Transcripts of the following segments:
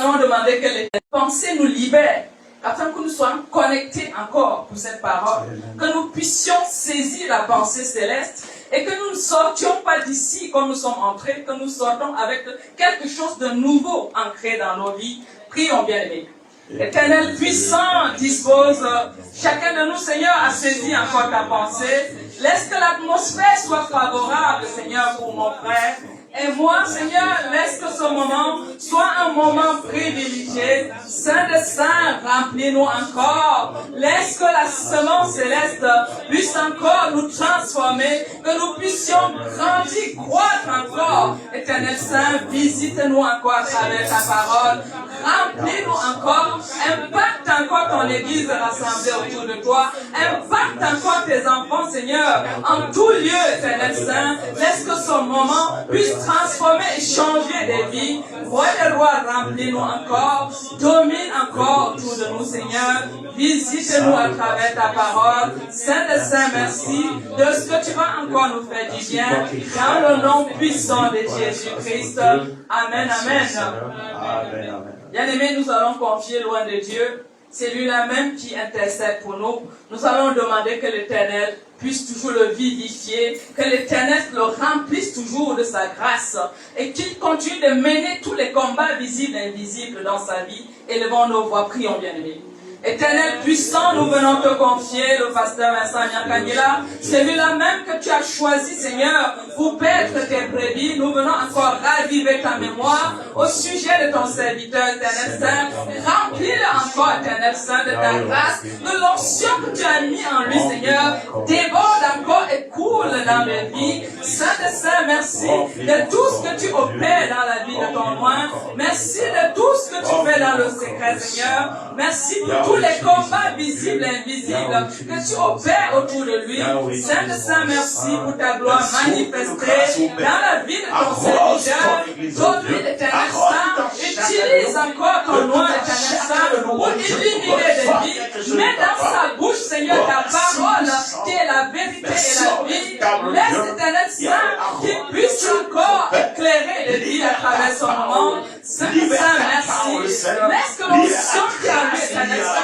allons demander que les pensées nous libèrent, afin que nous soyons connectés encore pour cette parole, que nous puissions saisir la pensée céleste et que nous ne sortions pas d'ici comme nous sommes entrés, que nous sortons avec quelque chose de nouveau ancré dans nos vies. Prions, bien-aimés. Éternel puissant, dispose chacun de nous, Seigneur, à saisir encore ta pensée. Laisse que l'atmosphère soit favorable, Seigneur, pour mon frère. Et moi, Seigneur, laisse que ce moment soit un moment privilégié. Saint de Saint, remplis-nous encore. Laisse que la semence céleste puisse encore nous transformer, que nous puissions grandir, croître encore. Éternel Saint, visite-nous encore à travers ta parole. Remplis-nous encore. Impacte encore ton Église rassemblée autour de toi. Impacte encore tes enfants, Seigneur, en tout lieu, Éternel Saint. Laisse que ce moment puisse transformer et changer des vies. Roi des rois, remplis-nous encore. Domine encore autour de nous, Seigneur. Visite-nous à travers ta parole. Saint de Saint, merci de ce que tu vas encore nous faire du bien. Dans le nom puissant de Jésus-Christ. Amen, amen. Bien-aimés, nous allons confier loin de Dieu. C'est lui-là même qui intercède pour nous. Nous allons demander que l'Éternel puisse toujours le vivifier, que l'Éternel le remplisse toujours de sa grâce et qu'il continue de mener tous les combats visibles et invisibles dans sa vie. Élevons nos voix, prions, bien-aimés. Éternel puissant, nous venons te confier le pasteur Vincent Nyankangela, celui-là même que tu as choisi, Seigneur, pour paître tes brebis. Nous venons encore raviver ta mémoire au sujet de ton serviteur, Éternel Saint. Remplis-le encore, Éternel Saint, de ta grâce, de l'onction que tu as mis en lui, Seigneur. Déborde encore et coule dans mes vies. Saint de Saint, merci de tout ce que tu opères dans la vie de ton loin. Merci de tout ce que tu fais dans le secret, Seigneur. Merci pour tous les combats visibles et invisibles que tu opères autour de lui. Saint de Saint, merci pour ta gloire manifestée dans la vie de ton serviteur. Aujourd'hui, l'Éternel Saint, utilise encore ton nom, l'Éternel Saint, pour illuminer des vies. Mets dans sa bouche, Seigneur, ta parole, qui est la vérité et la vie. Laisse l'Éternel Saint qu'il puisse encore éclairer les vies à travers son moment. Saint de Saint, merci. Laisse que l'onction qui a lui, Éternel Saint,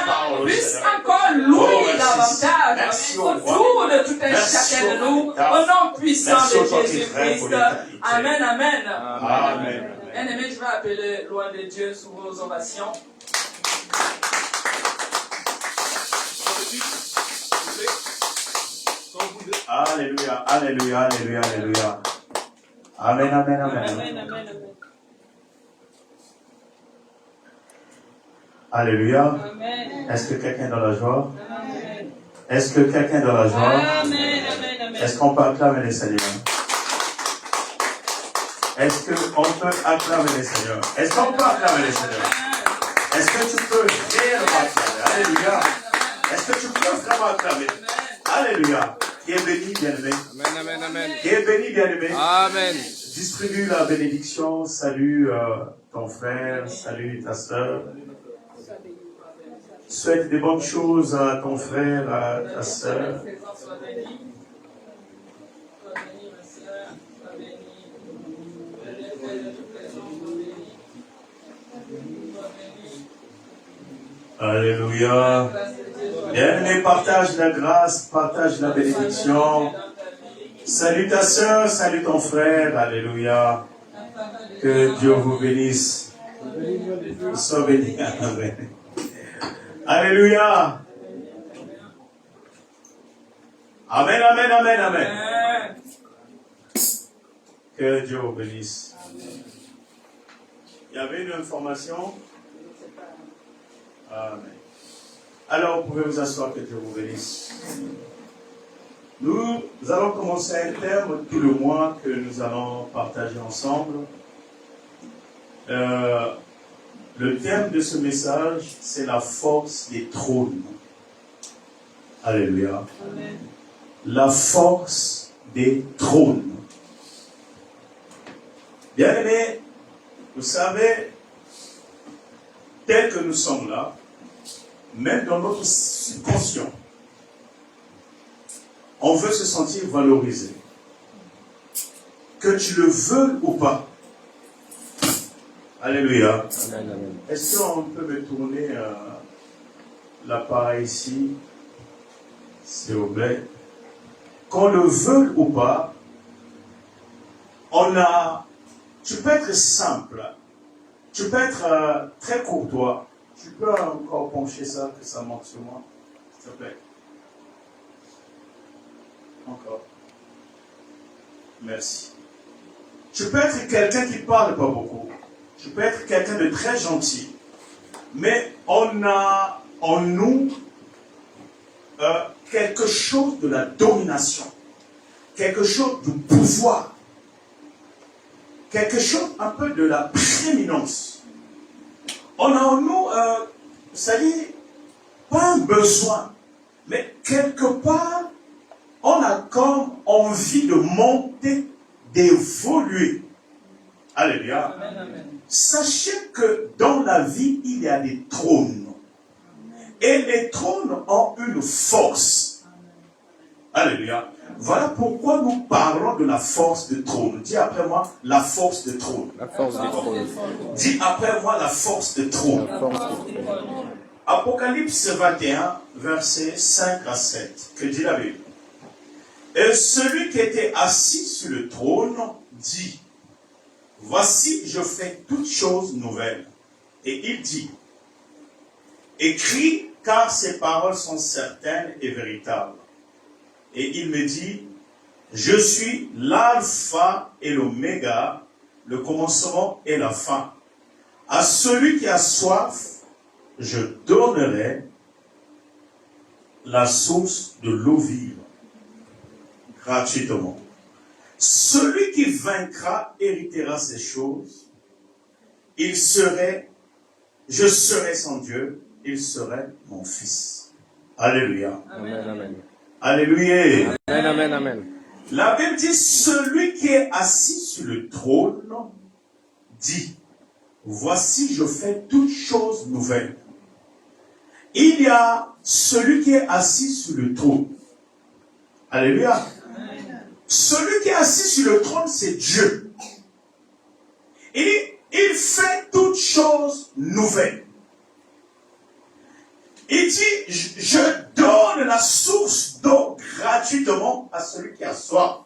puisse encore louer davantage autour de tout un chacun de nous, au nom puissant de Jésus-Christ. Amen, amen. Amen. Bien-aimés, je vais appeler loin de Dieu sous vos ovations. Alléluia, alléluia, alléluia, alléluia. Amen, amen, amen. Amen, amen, amen. Alléluia. Est-ce que quelqu'un est dans la joie? Amen. Est-ce que quelqu'un est dans la joie? Amen, amen, amen. Est-ce qu'on peut acclamer le Seigneur? Est-ce qu'on peut acclamer le Seigneur? Est-ce qu'on peut acclamer le Seigneur? Est-ce que tu peux réellement acclamer? Alléluia. Est-ce que tu peux vraiment acclamer? Alléluia. Qui est béni, bien-aimé? Amen, amen, amen. Qui est béni, bien-aimé? Amen. Distribue la bénédiction. Salut ton frère, salut ta soeur. Souhaite des bonnes choses à ton frère, à ta soeur. Alléluia. Bien-aimé, partage la grâce, partage la bénédiction. Salut ta soeur, salut ton frère. Alléluia. Que Dieu vous bénisse. Sois béni. Amen. Alléluia. Amen, amen, amen, amen. Que Dieu vous bénisse. Il y avait une information. Amen. Alors, vous pouvez vous asseoir, que Dieu vous bénisse. Nous allons commencer un thème tout le mois que nous allons partager ensemble. Le thème de ce message, c'est la force des trônes. Alléluia. Amen. La force des trônes. Bien-aimés, vous savez, tel que nous sommes là, même dans notre subconscient, on veut se sentir valorisé. Que tu le veux ou pas. Alléluia. Amen, amen. Est-ce qu'on peut me tourner l'appareil ici, s'il vous plaît? Qu'on le veuille ou pas, tu peux être simple, tu peux être très courtois. Tu peux encore pencher ça, que ça monte sur moi, s'il te plaît. Encore. Merci. Tu peux être quelqu'un qui parle pas beaucoup. Tu peux être quelqu'un de très gentil. Mais on a en nous quelque chose de la domination. Quelque chose du pouvoir. Quelque chose un peu de la prééminence. On a en nous, c'est-à-dire, pas un besoin, mais quelque part, on a comme envie de monter, d'évoluer. Alléluia. Amen, amen. Sachez que dans la vie, il y a des trônes. Et les trônes ont une force. Alléluia. Voilà pourquoi nous parlons de la force de trône. Dis après moi, la force de trône. La force du trône. Dis après moi, la force de trône. La force du trône. Apocalypse 21, versets 5 à 7. Que dit la Bible? Et celui qui était assis sur le trône dit, voici, je fais toutes choses nouvelles. Et il dit, écris, car ces paroles sont certaines et véritables. Et il me dit, je suis l'alpha et l'oméga, le commencement et la fin. À celui qui a soif, je donnerai la source de l'eau vive, gratuitement. Celui qui vaincra héritera ces choses. Je serai son Dieu, il serait mon fils. Alléluia. Amen, amen. Alléluia. Amen, amen, amen. La Bible dit, celui qui est assis sur le trône dit, voici, je fais toutes choses nouvelles. Il y a celui qui est assis sur le trône. Alléluia. Celui qui est assis sur le trône, c'est Dieu. Il fait toutes choses nouvelles. Il dit, je donne la source d'eau gratuitement à celui qui a soif.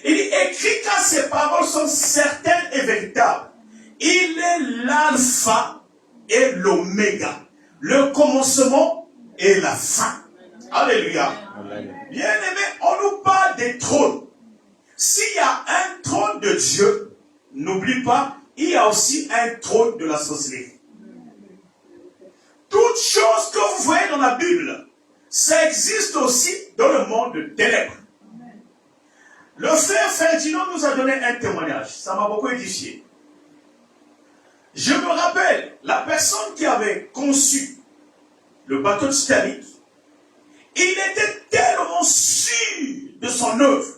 Il dit, écrit car ces paroles sont certaines et véritables. Il est l'alpha et l'oméga, le commencement et la fin. Alléluia. Amen. Bien aimé, on nous parle des trônes. S'il y a un trône de Dieu, n'oublie pas, il y a aussi un trône de la sorcellerie. Toutes choses que vous voyez dans la Bible, ça existe aussi dans le monde de ténèbres. Le frère Ferdinand nous a donné un témoignage. Ça m'a beaucoup édifié. Je me rappelle, la personne qui avait conçu le bateau de Titanic, il était tellement sûr de son œuvre.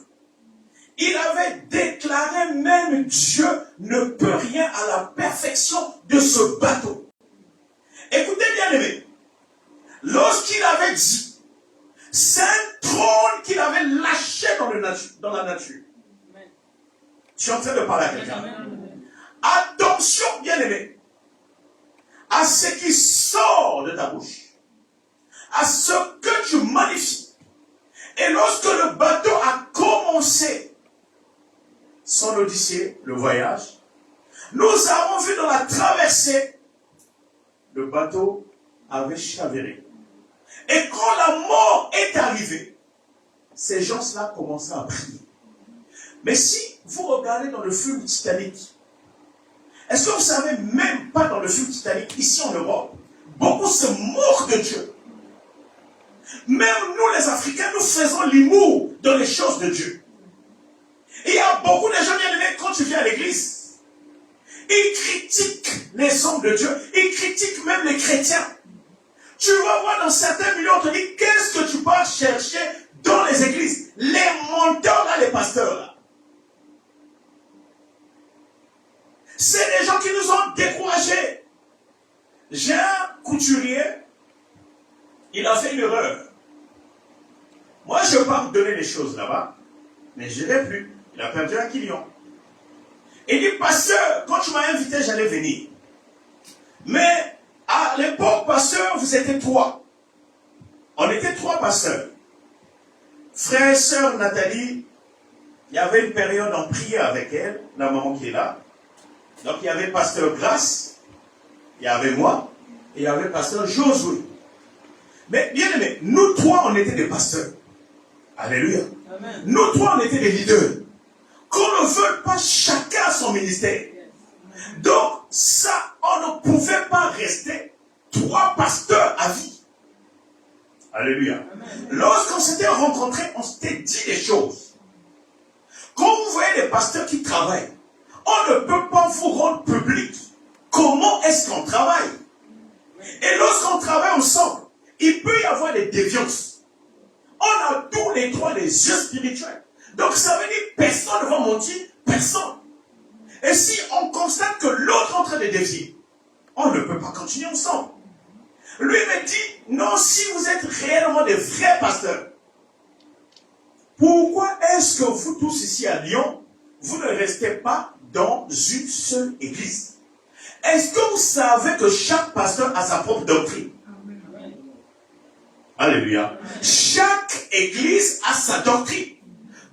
Il avait déclaré même Dieu ne peut rien à la perfection de ce bateau. Écoutez bien aimé, lorsqu'il avait dit, c'est un trône qu'il avait lâché dans la nature. Je suis en train de parler à quelqu'un. Attention bien aimé, à ce qui sort de ta bouche, à ce que tu magnifies. Et lorsque le bateau a commencé son odyssée, le voyage, nous avons vu dans la traversée, le bateau avait chaviré. Et quand la mort est arrivée, ces gens-là commençaient à prier. Mais si vous regardez dans le film Titanic, est-ce que vous savez, même pas dans le film Titanic, ici en Europe, beaucoup se moquent de Dieu. Même nous les Africains, nous faisons l'humour dans les choses de Dieu. Et il y a beaucoup de gens bien aimés quand tu viens à l'église. Ils critiquent les hommes de Dieu. Ils critiquent même les chrétiens. Tu vas voir dans certains milieux, on te dit, qu'est-ce que tu vas chercher dans les églises? Les menteurs là, les pasteurs là. C'est des gens qui nous ont découragés. J'ai un couturier, il a fait une erreur. Moi, je ne veux pas me donner les choses là-bas, mais je ne l'ai plus. Il a perdu un client. Il dit, pasteur, quand tu m'as invité, j'allais venir. Mais à l'époque, pasteur, vous étiez 3. On était 3 pasteurs. Frère et sœur Nathalie, il y avait une période en prière avec elle, la maman qui est là. Donc il y avait pasteur Grâce, il y avait moi, et il y avait pasteur Josué. Mais bien aimé, nous 3, on était des pasteurs. Alléluia. Amen. Nous 3, on était des leaders. Qu'on ne veut pas, chacun a son ministère. Donc ça, on ne pouvait pas rester 3 pasteurs à vie. Alléluia. Lorsqu'on s'était rencontrés, on s'était dit des choses. Quand vous voyez des pasteurs qui travaillent, on ne peut pas vous rendre public. Comment est-ce qu'on travaille? Et lorsqu'on travaille ensemble, il peut y avoir des déviances. On a tous les 3 les yeux spirituels. Donc ça veut dire personne ne va mentir, personne. Et si on constate que l'autre est en train de dévier, on ne peut pas continuer ensemble. Lui me dit, non, si vous êtes réellement des vrais pasteurs, pourquoi est-ce que vous tous ici à Lyon, vous ne restez pas dans une seule église? Est-ce que vous savez que chaque pasteur a sa propre doctrine? Alléluia. Chaque église a sa doctrine.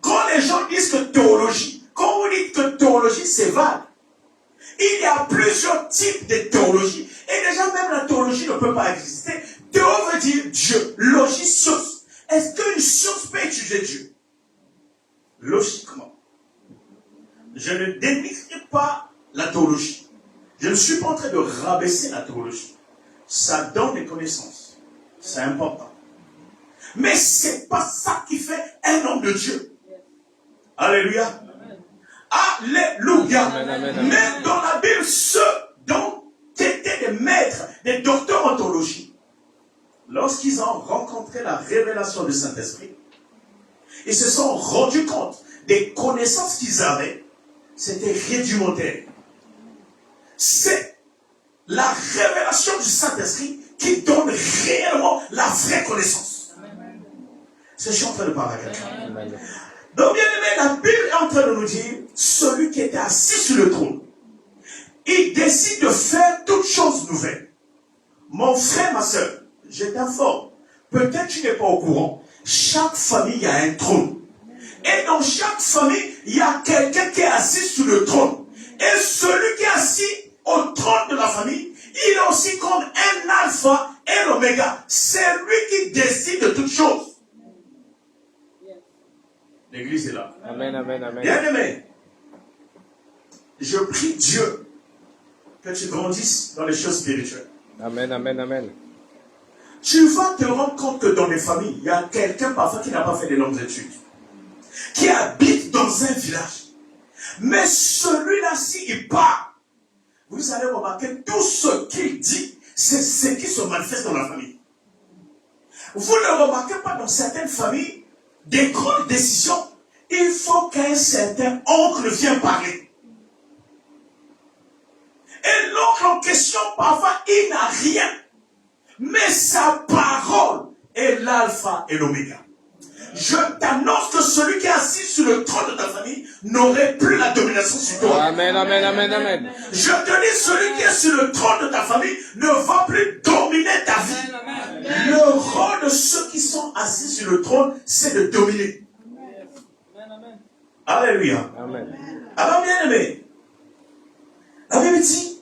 Quand les gens disent que théologie, quand vous dites que théologie c'est vague, il y a plusieurs types de théologie. Et déjà même la théologie ne peut pas exister. Théo veut dire Dieu. Logie, science. Est-ce qu'une science peut étudier Dieu? Logiquement. Je ne dénigre pas la théologie. Je ne suis pas en train de rabaisser la théologie. Ça donne des connaissances. C'est important. Mais ce n'est pas ça qui fait un homme de Dieu. Alléluia. Alléluia. Même dans la Bible, ceux dont étaient des maîtres, des docteurs en théologie, lorsqu'ils ont rencontré la révélation du Saint-Esprit, ils se sont rendus compte des connaissances qu'ils avaient, c'était rudimentaire. C'est la révélation du Saint-Esprit qui donne réellement la vraie connaissance. C'est ce que je suis en train de parler à quelqu'un. Donc bien aimé, la Bible est en train de nous dire, celui qui était assis sur le trône, il décide de faire toutes choses nouvelles. Mon frère, ma soeur, je t'informe, peut-être tu n'es pas au courant, chaque famille a un trône. Et dans chaque famille, il y a quelqu'un qui est assis sur le trône. Et celui qui est assis au trône de la famille, il est aussi comme un alpha et l'oméga. C'est lui qui décide de toutes choses. L'église est là. Amen, amen, amen. Bien aimé, je prie Dieu que tu grandisses dans les choses spirituelles. Amen, amen, amen. Tu vas te rendre compte que dans les familles, il y a quelqu'un parfois qui n'a pas fait de longues études, qui habite dans un village. Mais celui-là, s'il part, vous allez remarquer tout ce qu'il dit, c'est ce qui se manifeste dans la famille. Vous ne remarquez pas dans certaines familles, des grandes décisions, il faut qu'un certain oncle vienne parler. Et l'oncle en question, parfois, il n'a rien. Mais sa parole est l'alpha et l'oméga. Je t'annonce que celui qui est assis sur le trône de ta famille n'aurait plus la domination sur toi. Amen, amen, amen, amen. Je te dis, celui qui est sur le trône de ta famille ne va plus dominer ta vie. Le rôle de ceux qui sont assis sur le trône, c'est de dominer. Alléluia. Amen. Alors bien aimé, la Bible dit,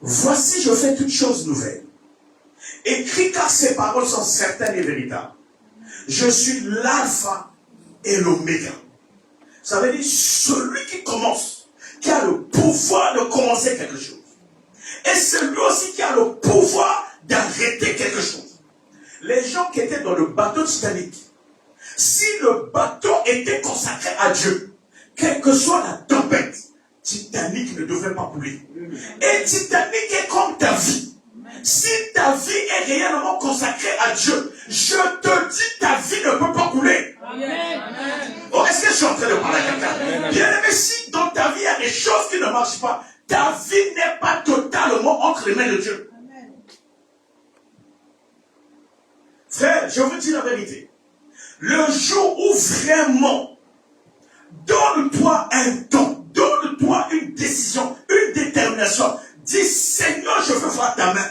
voici je fais toutes choses nouvelles. Écris car ces paroles sont certaines et véritables. Je suis l'alpha et l'oméga. Ça veut dire celui qui commence, qui a le pouvoir de commencer quelque chose. Et celui aussi qui a le pouvoir d'arrêter quelque chose. Les gens qui étaient dans le bateau Titanic, si le bateau était consacré à Dieu, quelle que soit la tempête, Titanic ne devait pas couler. Et Titanic est comme ta vie. Si ta vie est réellement consacrée à Dieu, je te dis, ta vie ne peut pas couler. Amen. Oh, est-ce que je suis en train de parler à quelqu'un? Bien aimé, si dans ta vie il y a des choses qui ne marchent pas, ta vie n'est pas totalement entre les mains de Dieu. Amen. Frère, je vous dis la vérité. Le jour où vraiment Donne-toi un don. Donne-toi une décision, une détermination. Dis, Seigneur, je veux voir ta main.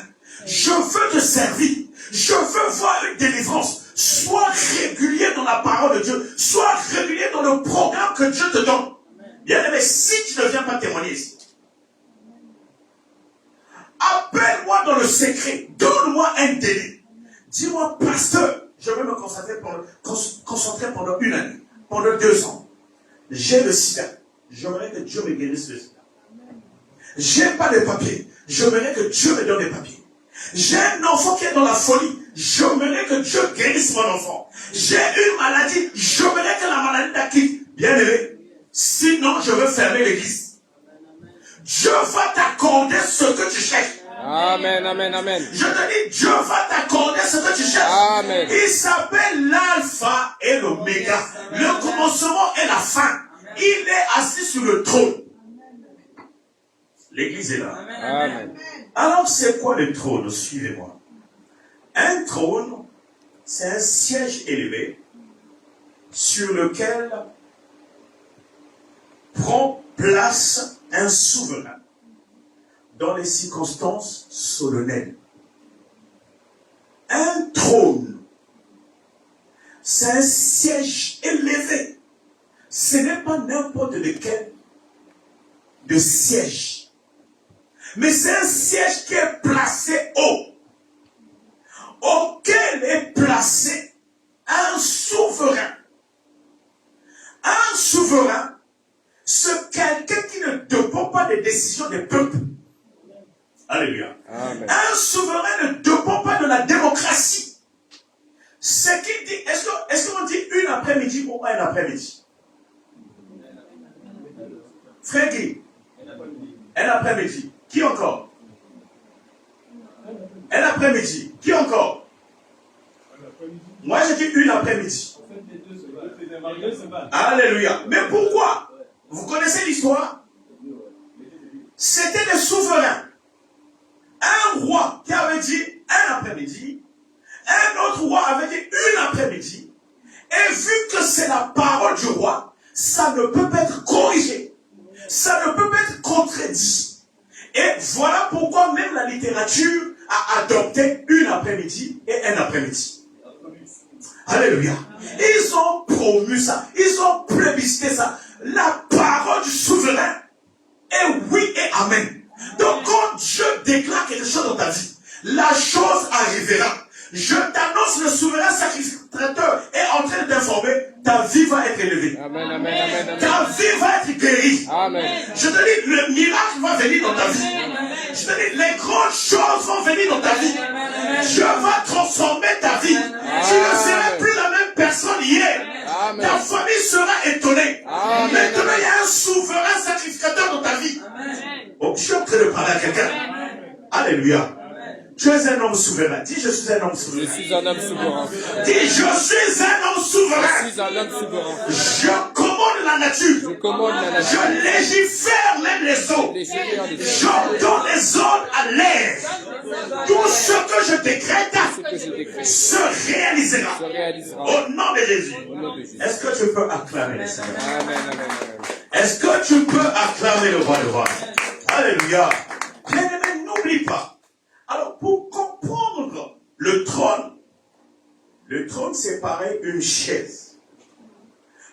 Je veux te servir. Je veux voir une délivrance. Sois régulier dans la parole de Dieu. Sois régulier dans le programme que Dieu te donne. Bien aimé, si tu ne viens pas témoigner ici, appelle-moi dans le secret. Donne-moi un délai. Dis-moi, pasteur, je veux me concentrer pendant une année, pendant 2 ans. J'ai le sida. J'aimerais que Dieu me guérisse le sida. J'ai pas de papiers. J'aimerais que Dieu me donne des papiers. J'ai un enfant qui est dans la folie. J'aimerais que Dieu guérisse mon enfant. J'ai une maladie. J'aimerais que la maladie la quitte. Bien aimé. Sinon, je veux fermer l'église. Dieu va t'accorder ce que tu cherches. Amen, amen, amen. Je te dis, Dieu va t'accorder ce que tu cherches. Amen. Il s'appelle l'alpha et l'oméga. Le commencement et la fin. Il est assis sur le trône. L'église est là. Amen. Alors, c'est quoi le trône? Suivez-moi. Un trône, c'est un siège élevé sur lequel prend place un souverain dans les circonstances solennelles. Un trône, c'est un siège élevé. Ce n'est pas n'importe lequel de siège. Mais c'est un siège qui est placé haut, auquel est placé un souverain. Un souverain, c'est quelqu'un qui ne dépend pas des décisions des peuples. Alléluia. Amen. Un souverain ne dépend pas de la démocratie. Ce qu'il dit, est-ce qu'on dit une après-midi ou un après-midi? Frère Guy, un après-midi. Qui encore? Un après-midi. Qui encore? Moi, j'ai dit une après-midi. Alléluia. Mais pourquoi? Vous connaissez l'histoire? C'était des souverains. Un roi qui avait dit un après-midi, un autre roi avait dit une après-midi, et vu que c'est la parole du roi, ça ne peut pas être corrigé, ça ne peut pas être contredit. Et voilà pourquoi même la littérature a adopté une après-midi et un après-midi. Alléluia. Ils ont promu ça, ils ont plébiscité ça. La parole du souverain est oui et amen. Donc quand Dieu déclare quelque chose dans ta vie, la chose arrivera. Je t'annonce, le souverain sacrificateur est en train de t'informer, ta vie va être élevée. Amen, amen, amen, amen. Ta vie va être guérie. Amen. Je te dis, le miracle va venir dans ta vie. Je te dis, les grandes choses vont venir dans ta vie. Dieu va transformer ta vie. Tu ne seras plus la même personne hier. Amen. Ta famille sera étonnée. Amen. Maintenant, il y a un souverain sacrificateur dans ta vie. Oh, je suis en train de parler à quelqu'un. Alléluia. Tu es un homme souverain. Dis, je suis un homme Je souverain. suis un homme souverain. Dis, je suis un homme souverain. Je suis un homme souverain. Je commande la nature. Je commande la nature. Je légifère même les eaux. Légifère les eaux. J'entends les ordres à l'air. Tout ce que je décrète Ce que je décrète se réalisera. se réalisera. Au nom de Jésus. Au nom de Jésus. Est-ce que tu peux acclamer le Seigneur? Amen, amen, amen. Est-ce que tu peux acclamer le roi de roi? Alléluia. Bien-aimé, n'oublie pas. Alors, pour comprendre le trône c'est pareil une chaise.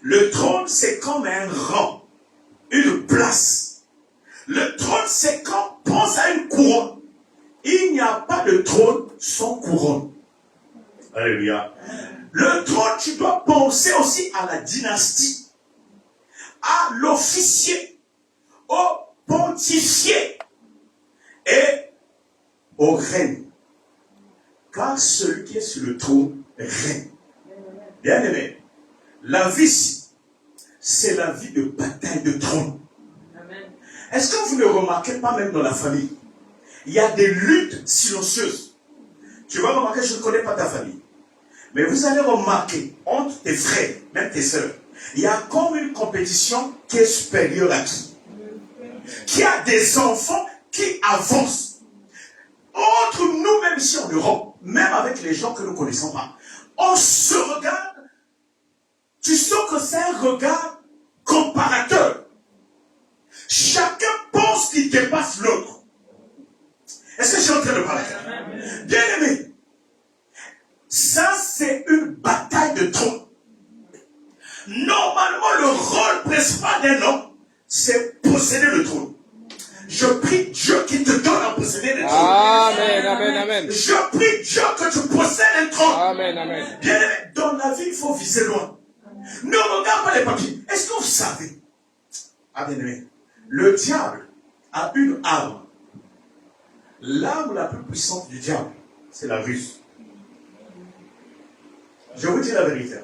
Le trône, c'est comme un rang, une place. Le trône, c'est comme, pense à une couronne. Il n'y a pas de trône sans couronne. Alléluia. Le trône, tu dois penser aussi à la dynastie, à l'officier, au pontifié et au règne. Car celui qui est sur le trône règne. Bien aimé, la vie, c'est la vie de bataille de trône. Est-ce que vous ne remarquez pas même dans la famille, il y a des luttes silencieuses. Tu vas remarquer, je ne connais pas ta famille, mais vous allez remarquer entre tes frères, même tes sœurs, il y a comme une compétition qui est supérieure à qui a des enfants qui avancent. Entre nous, même ici en Europe, même avec les gens que nous ne connaissons pas, on se regarde, tu sens que c'est un regard comparateur. Chacun pense qu'il dépasse l'autre. Est-ce que je suis en train de parler? Bien aimé, ça c'est une bataille de trône. Normalement, le rôle principal d'un homme, c'est posséder le trône. Je prie Dieu qui te donne à posséder le trône. Amen, amen, amen. Je prie Dieu que tu possèdes un trône. Amen, amen. Bien aimé, dans la vie, il faut viser loin. Ne regarde pas les papiers. Est-ce que vous savez? Ah bien aimé, le diable a une arme. L'arme la plus puissante du diable, c'est la ruse. Je vous dis la vérité.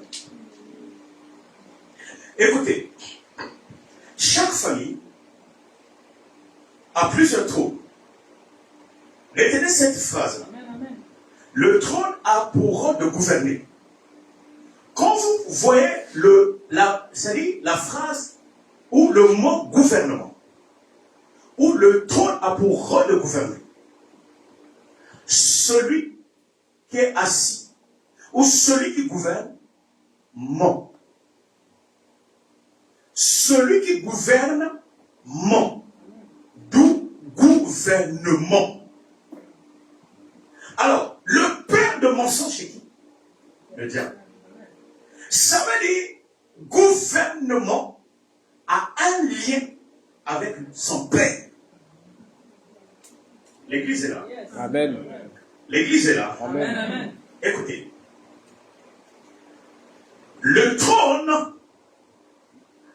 Écoutez, chaque famille a plusieurs trônes. Retenez cette phrase. Le trône a pour rôle de gouverner. Quand vous voyez c'est-à-dire la phrase ou le mot gouvernement, où le trône a pour rôle de gouverner, celui qui est assis ou celui qui gouverne ment. Celui qui gouverne ment. D'où gouvernement. Alors, le père de mensonge, c'est qui? Le diable. Ça veut dire, gouvernement a un lien avec son père. L'église est là. Amen. L'église est là. Amen. Écoutez. Le trône,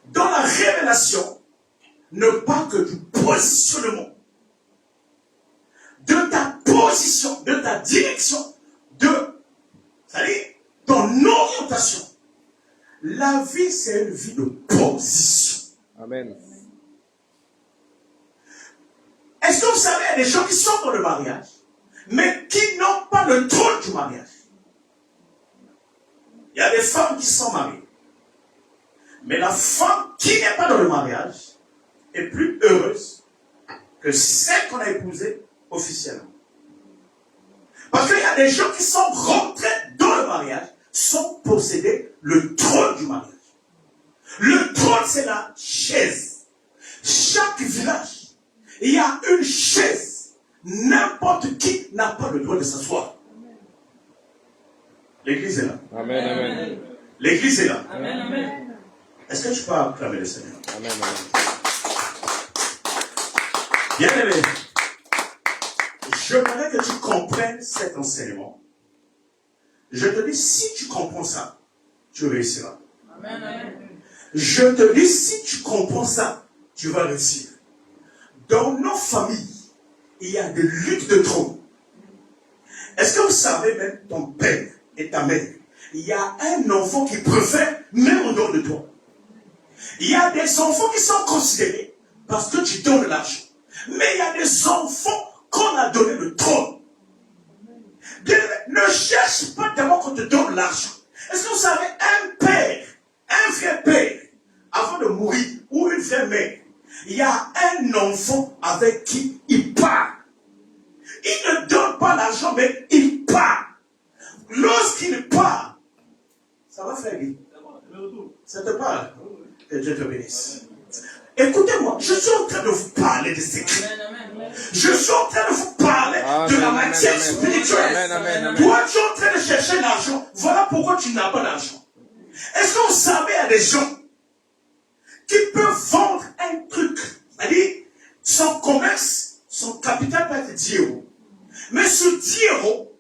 dans la révélation, ne parle que du positionnement. De ta position, de ta direction, c'est-à-dire ton orientation. La vie, c'est une vie de position. Amen. Est-ce que vous savez, il y a des gens qui sont dans le mariage, mais qui n'ont pas le trône du mariage? Il y a des femmes qui sont mariées. Mais la femme qui n'est pas dans le mariage est plus heureuse que celle qu'on a épousée officiellement. Parce qu'il y a des gens qui sont rentrés dans le mariage sans posséder le trône du mariage. Le trône, c'est la chaise. Chaque village, il y a une chaise. N'importe qui n'a pas le droit de s'asseoir. L'église est là. Amen, amen. L'église est là. Amen, amen. Est-ce que tu peux acclamer le Seigneur? Amen, amen. Bien aimé, j'aimerais que tu comprennes cet enseignement. Je te dis, si tu comprends ça, tu réussiras. Amen, amen. Je te dis, si tu comprends ça, tu vas réussir. Dans nos familles, il y a des luttes de trône. Est-ce que vous savez, même ton père et ta mère, il y a un enfant qui préfère même en dehors de toi. Il y a des enfants qui sont considérés parce que tu donnes l'argent. Mais il y a des enfants qu'on a donné le trône. Ne cherche pas d'abord qu'on te donne l'argent. Est-ce que vous savez, un père, un vrai père, avant de mourir, ou une vraie mère, il y a un enfant avec qui il part. Il ne donne pas l'argent, mais il part. Lorsqu'il part, ça va faire Guy. Ça te parle. Que Dieu te bénisse. Écoutez-moi, je suis en train de vous parler de secrets. Je suis en train de vous parler de la matière spirituelle. Toi, tu es en train de chercher l'argent. Voilà pourquoi tu n'as pas d'argent. Est-ce que vous savez, il y a des gens qui peuvent vendre un truc. C'est-à-dire, son commerce, son capital peut être 10 euros. Mais ce 10 euros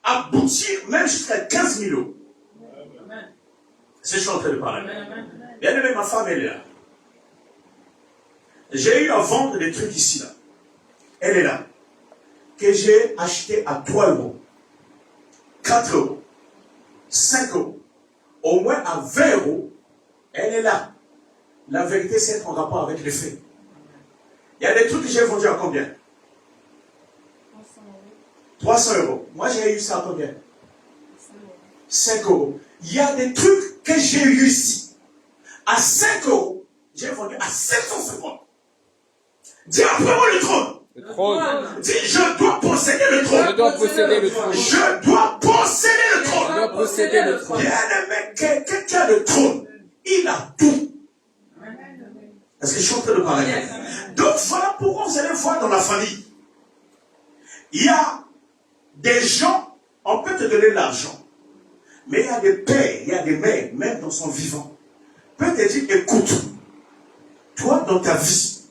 aboutir même jusqu'à 15 000 euros. C'est ce que je suis en train de parler. Bien aimé, ma femme, elle est là. J'ai eu à vendre des trucs ici, là. Elle est là. Que j'ai acheté à 3 euros, 4 euros, 5 euros, au moins à 20 euros. Elle est là. La vérité, c'est en rapport avec les faits. Il y a des trucs que j'ai vendus à combien? 300 euros. Moi, j'ai eu ça à combien? 5 euros. Il y a des trucs que j'ai eu ici. À 5 euros, j'ai vendu à 750. Dis après-moi le trône. Le trône. Dis, je dois posséder le trône. Je dois posséder le trône. Je dois posséder le trône. Je dois posséder le trône. Bien aimé, quelqu'un qui a le trône, il a tout. Est-ce que je suis en train de parler? Yes. Donc voilà pourquoi vous allez voir dans la famille. Il y a des gens, on peut te donner de l'argent. Mais il y a des pères, il y a des mères, même dans son vivant, peut te dire, écoute, toi dans ta vie,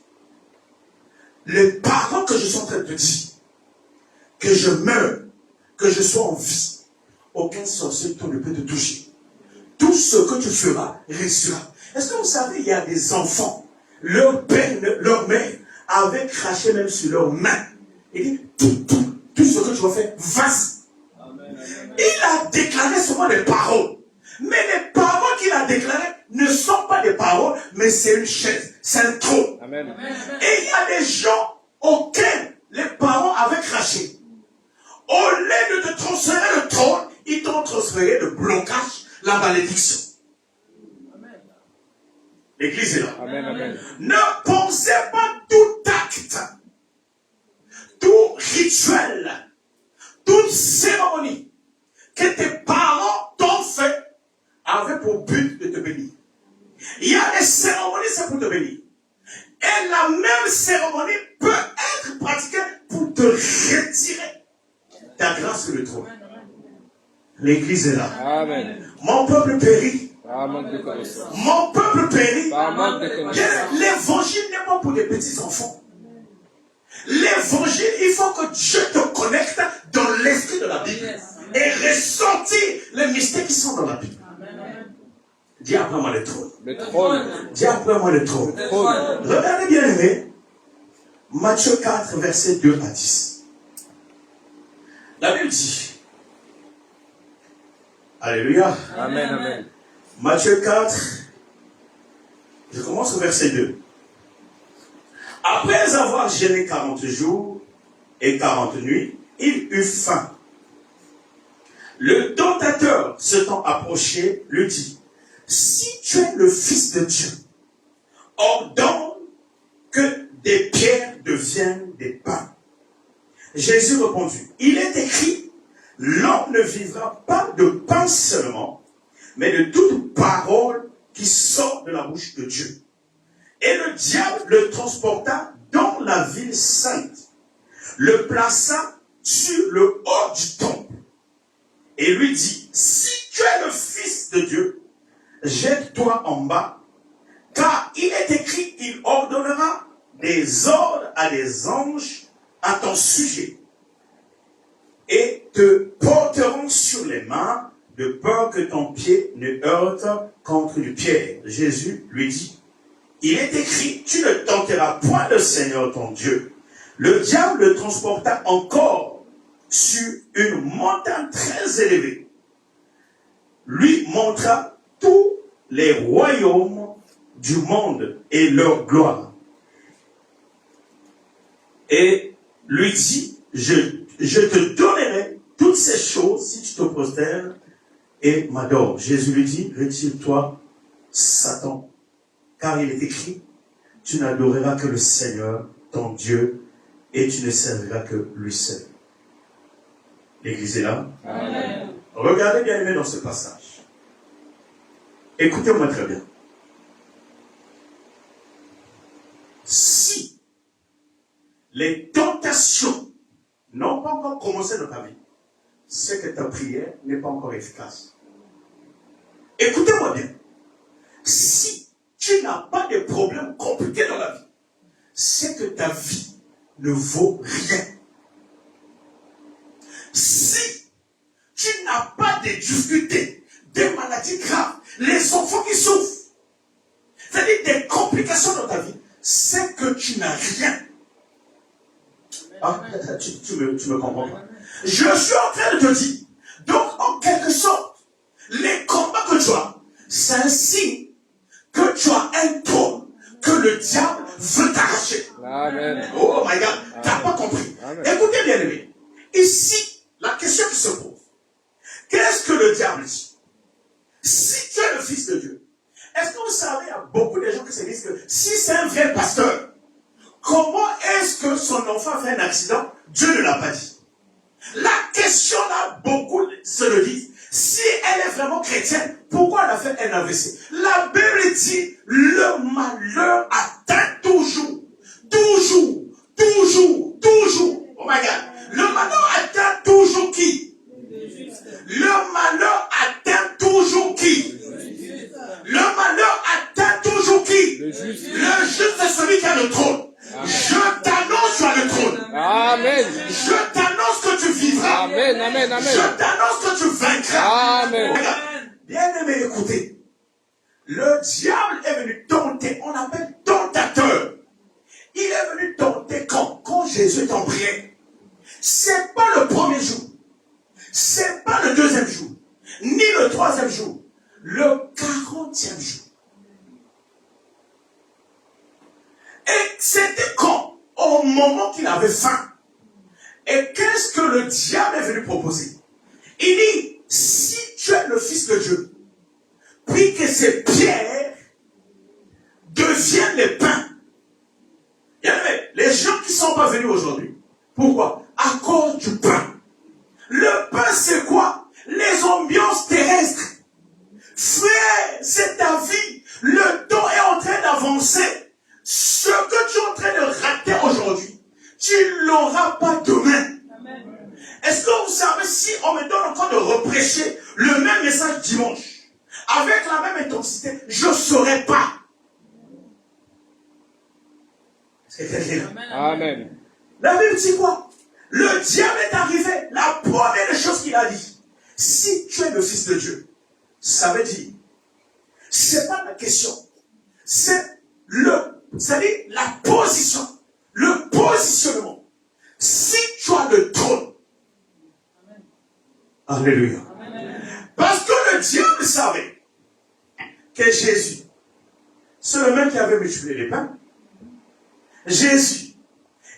les paroles que je suis en train de te dire, que je meure, que je sois en vie, aucun sorcier toi ne peut te toucher. Tout ce que tu feras réussira. Est-ce que vous savez, il y a des enfants, leur père, leur mère avait craché même sur leurs mains. Il dit, tout ce que tu vas faire, vas-y. Il a déclaré seulement des paroles. Mais les paroles qu'il a déclarées ne sont pas des paroles, mais c'est une chaise, c'est un trône. Amen. Et il y a des gens auxquels les parents avaient craché. Au lieu de te transférer le trône, ils t'ont transféré le blocage, la malédiction. L'église est là. Amen. Amen. Ne pensez pas tout acte, tout rituel, toute cérémonie que tes parents t'ont fait avait pour but de te bénir. Il y a des cérémonies, c'est pour te bénir. Et la même cérémonie peut être pratiquée pour te retirer ta grâce sur le trône. L'église est là. Amen. Mon peuple périt. Par manque de connaissance. Mon peuple périt. Par manque de connaissance. L'évangile n'est pas pour des petits enfants. L'évangile, il faut que Dieu te connecte dans l'esprit de la Bible et ressentir les mystères qui sont dans la Bible. Dis après moi le trône. Le trône. Dis après moi le trône. Le trône. Regardez bien aimé, Matthieu 4, versets 2 à 10. La Bible dit, alléluia. Amen. Amen. Matthieu 4, je commence au verset 2. Après avoir jeûné 40 jours et 40 nuits, il eut faim. Le tentateur, s'étant approché, lui dit, si tu es le Fils de Dieu, ordonne que des pierres deviennent des pains. Jésus répondit, il est écrit, l'homme ne vivra pas de pain seulement, mais de toute parole qui sort de la bouche de Dieu. Et le diable le transporta dans la ville sainte, le plaça sur le haut du temple, et lui dit, si tu es le Fils de Dieu, jette-toi en bas, car il est écrit qu'il ordonnera des ordres à des anges à ton sujet, et te porteront sur les mains, de peur que ton pied ne heurte contre une pierre. Jésus lui dit, il est écrit, tu ne tenteras point le Seigneur ton Dieu. Le diable le transporta encore sur une montagne très élevée, lui montra tous les royaumes du monde et leur gloire, et lui dit, je te donnerai toutes ces choses si tu te prosternes et m'adores. Jésus lui dit, retire-toi, Satan, car il est écrit, tu n'adoreras que le Seigneur, ton Dieu, et tu ne serviras que lui seul. L'église est là. Amen. Regardez bien aimé dans ce passage. Écoutez-moi très bien. Si les tentations n'ont pas encore commencé dans ta vie, c'est que ta prière n'est pas encore efficace. Écoutez-moi bien. Si tu n'as pas de problèmes compliqués dans la vie, c'est que ta vie ne vaut rien. Si tu n'as pas de difficultés, des maladies graves, les enfants qui souffrent, c'est-à-dire des complications dans ta vie, c'est que tu n'as rien. Ah, tu me comprends pas. Je suis en train de te dire, donc en quelque sorte, les combats que tu as, c'est un signe que tu as un trône que le diable veut t'arracher. Amen. Oh my God, tu n'as pas compris. Amen. Écoutez bien aimé. Ici, la question qui se pose, qu'est-ce que le diable dit? Si tu es le Fils de Dieu, est-ce que vous savez, il y a beaucoup de gens qui se disent que si c'est un vrai pasteur, comment est-ce que son enfant fait un accident? Dieu ne l'a pas dit. La question là, beaucoup se le disent. Si elle est vraiment chrétienne, Pourquoi elle a fait un AVC? La Bible dit, le malheur atteint toujours. Toujours. Toujours. Toujours. Oh my God. Le malheur atteint toujours qui? Le malheur atteint toujours qui? Le malheur atteint toujours qui? Le juste, c'est celui qui a le trône. Je t'annonce tu as le trône. Amen. Je t'annonce que tu vivras. Amen, amen, amen. Je t'annonce que tu vaincras. Amen. Bien aimé, écoutez. Le diable est venu tenter. On appelle tentateur. Il est venu tenter quand Jésus est en prière. C'est pas le premier jour. C'est pas le deuxième jour. Ni le troisième jour. Le 40e jour. Et c'était quand? Au moment qu'il avait faim. Et qu'est-ce que le diable est venu proposer? Il dit, si tu es le Fils de Dieu, puis que ces pierres deviennent les pains. Les gens qui ne sont pas venus aujourd'hui, pourquoi? À cause du pain. Le pain, c'est quoi? Les ambiances terrestres. Frère, c'est ta vie. Le temps est en train d'avancer. Ce que tu es en train de rater aujourd'hui, tu ne l'auras pas demain. Amen. Est-ce que vous savez, si on me donne encore de reprêcher le même message dimanche, avec la même intensité, je ne saurais pas. Amen. La Bible dit quoi? Le diable est arrivé. La première chose qu'il a dit, si tu es le Fils de Dieu, ça veut dire, c'est pas la question, c'est la position, le positionnement. Si tu as le trône, alléluia. Parce que le diable savait que Jésus, c'est le même qui avait multiplié les pains. Jésus,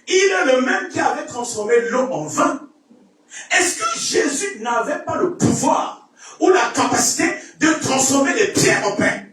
il est le même qui avait transformé l'eau en vin. Est-ce que Jésus n'avait pas le pouvoir ou la capacité de transformer les pierres en pain?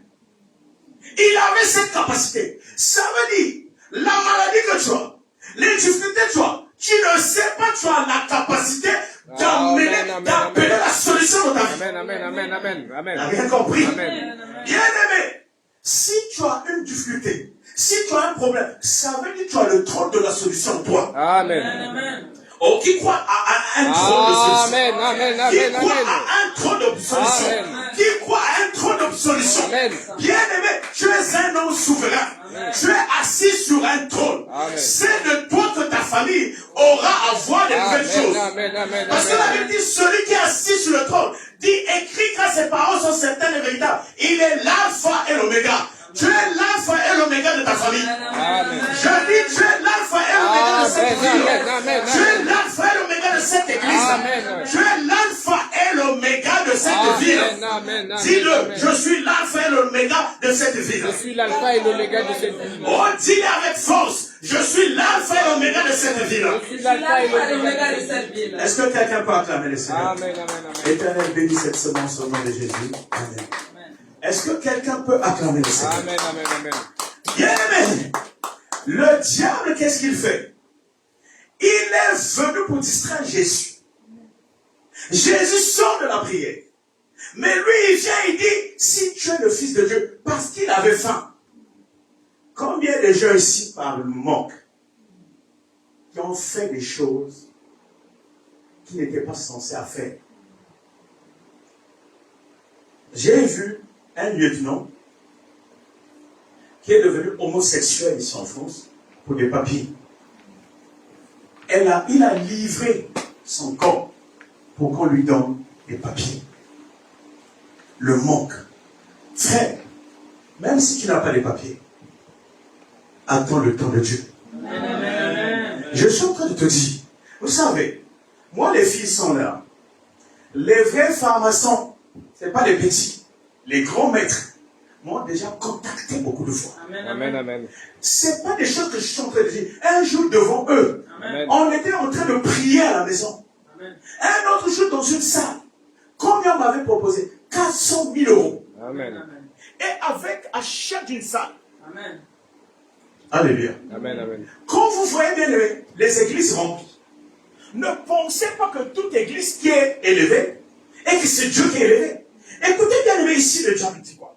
Il avait cette capacité. Ça veut dire, la maladie que tu as, les difficultés que tu as, tu ne sais pas, tu as la capacité d'appeler la solution dans ta vie. Amen, amen, amen, amen, amen. Tu n'as rien compris. Amen. Bien aimé, si tu as une difficulté, si tu as un problème, ça veut dire que tu as le trône de la solution, toi. Amen. Oh, qui croit à un trône de solution? Amen, amen, Qui amen, croit amen. à un trône de solution? Amen. Qui croit à un trône de solution? Amen. Bien aimé, tu es un homme souverain. Amen. Tu es assis sur un trône. Amen. C'est de toi que ta famille aura à voir les nouvelles choses. Amen, amen, Parce que la amen. Bible dit, celui qui est assis sur le trône, dit, écrit car ses paroles sont certaines et véritables. Il est l'alpha et l'oméga. Tu es l'alpha et l'oméga de ta famille. Amen. Je dis, tu es l'alpha et l'oméga de cette Amen, ville. amen, amen, Tu es amen. l'alpha et l'oméga de cette église. Amen. Tu es l'alpha et l'oméga de cette ville. Amen, amen, amen, Dis-le, amen. je suis l'alpha et l'oméga de cette ville. Je suis l'alpha et l'oméga de cette vie. Oh, dis-le avec force, je suis l'alpha et l'oméga de cette ville. Je suis l'alpha et l'oméga l'oméga de de cette ville. Est-ce que quelqu'un peut acclamer le Seigneur? Amen, amen, amen. Éternel, bénis cette semence au nom de Jésus. Amen. Est-ce que quelqu'un peut acclamer le Seigneur? Amen, amen, amen. Bien aimé, le diable, qu'est-ce qu'il fait? Il est venu pour distraire Jésus. Jésus sort de la prière. Mais lui, il vient, il dit, si tu es le Fils de Dieu, parce qu'il avait faim. Combien de gens ici, par le manque, qui ont fait des choses qui n'étaient pas censés à faire? J'ai vu un lieutenant qui est devenu homosexuel ici en France pour des papiers. Il a livré son corps pour qu'on lui donne des papiers. Le manque. Frère, même si tu n'as pas les papiers, attends le temps de Dieu. Je suis en train de te dire, vous savez, moi les filles sont là. Les vrais pharmaciens, ce n'est pas les petits, les grands maîtres m'ont déjà contacté beaucoup de fois. Amen, amen. Ce n'est pas des choses que je suis en train de dire. Un jour devant eux, Amen. on était en train de prier à la maison. Amen. Un autre jour dans une salle, combien on m'avait proposé? 400 000 euros. Amen. Et avec achat d'une salle. Amen. Alléluia. Amen, amen. Quand vous voyez bien les églises remplies, ne pensez pas que toute église qui est élevée et que c'est Dieu qui est élevé. Écoutez bien aimé ici, le diable dit quoi?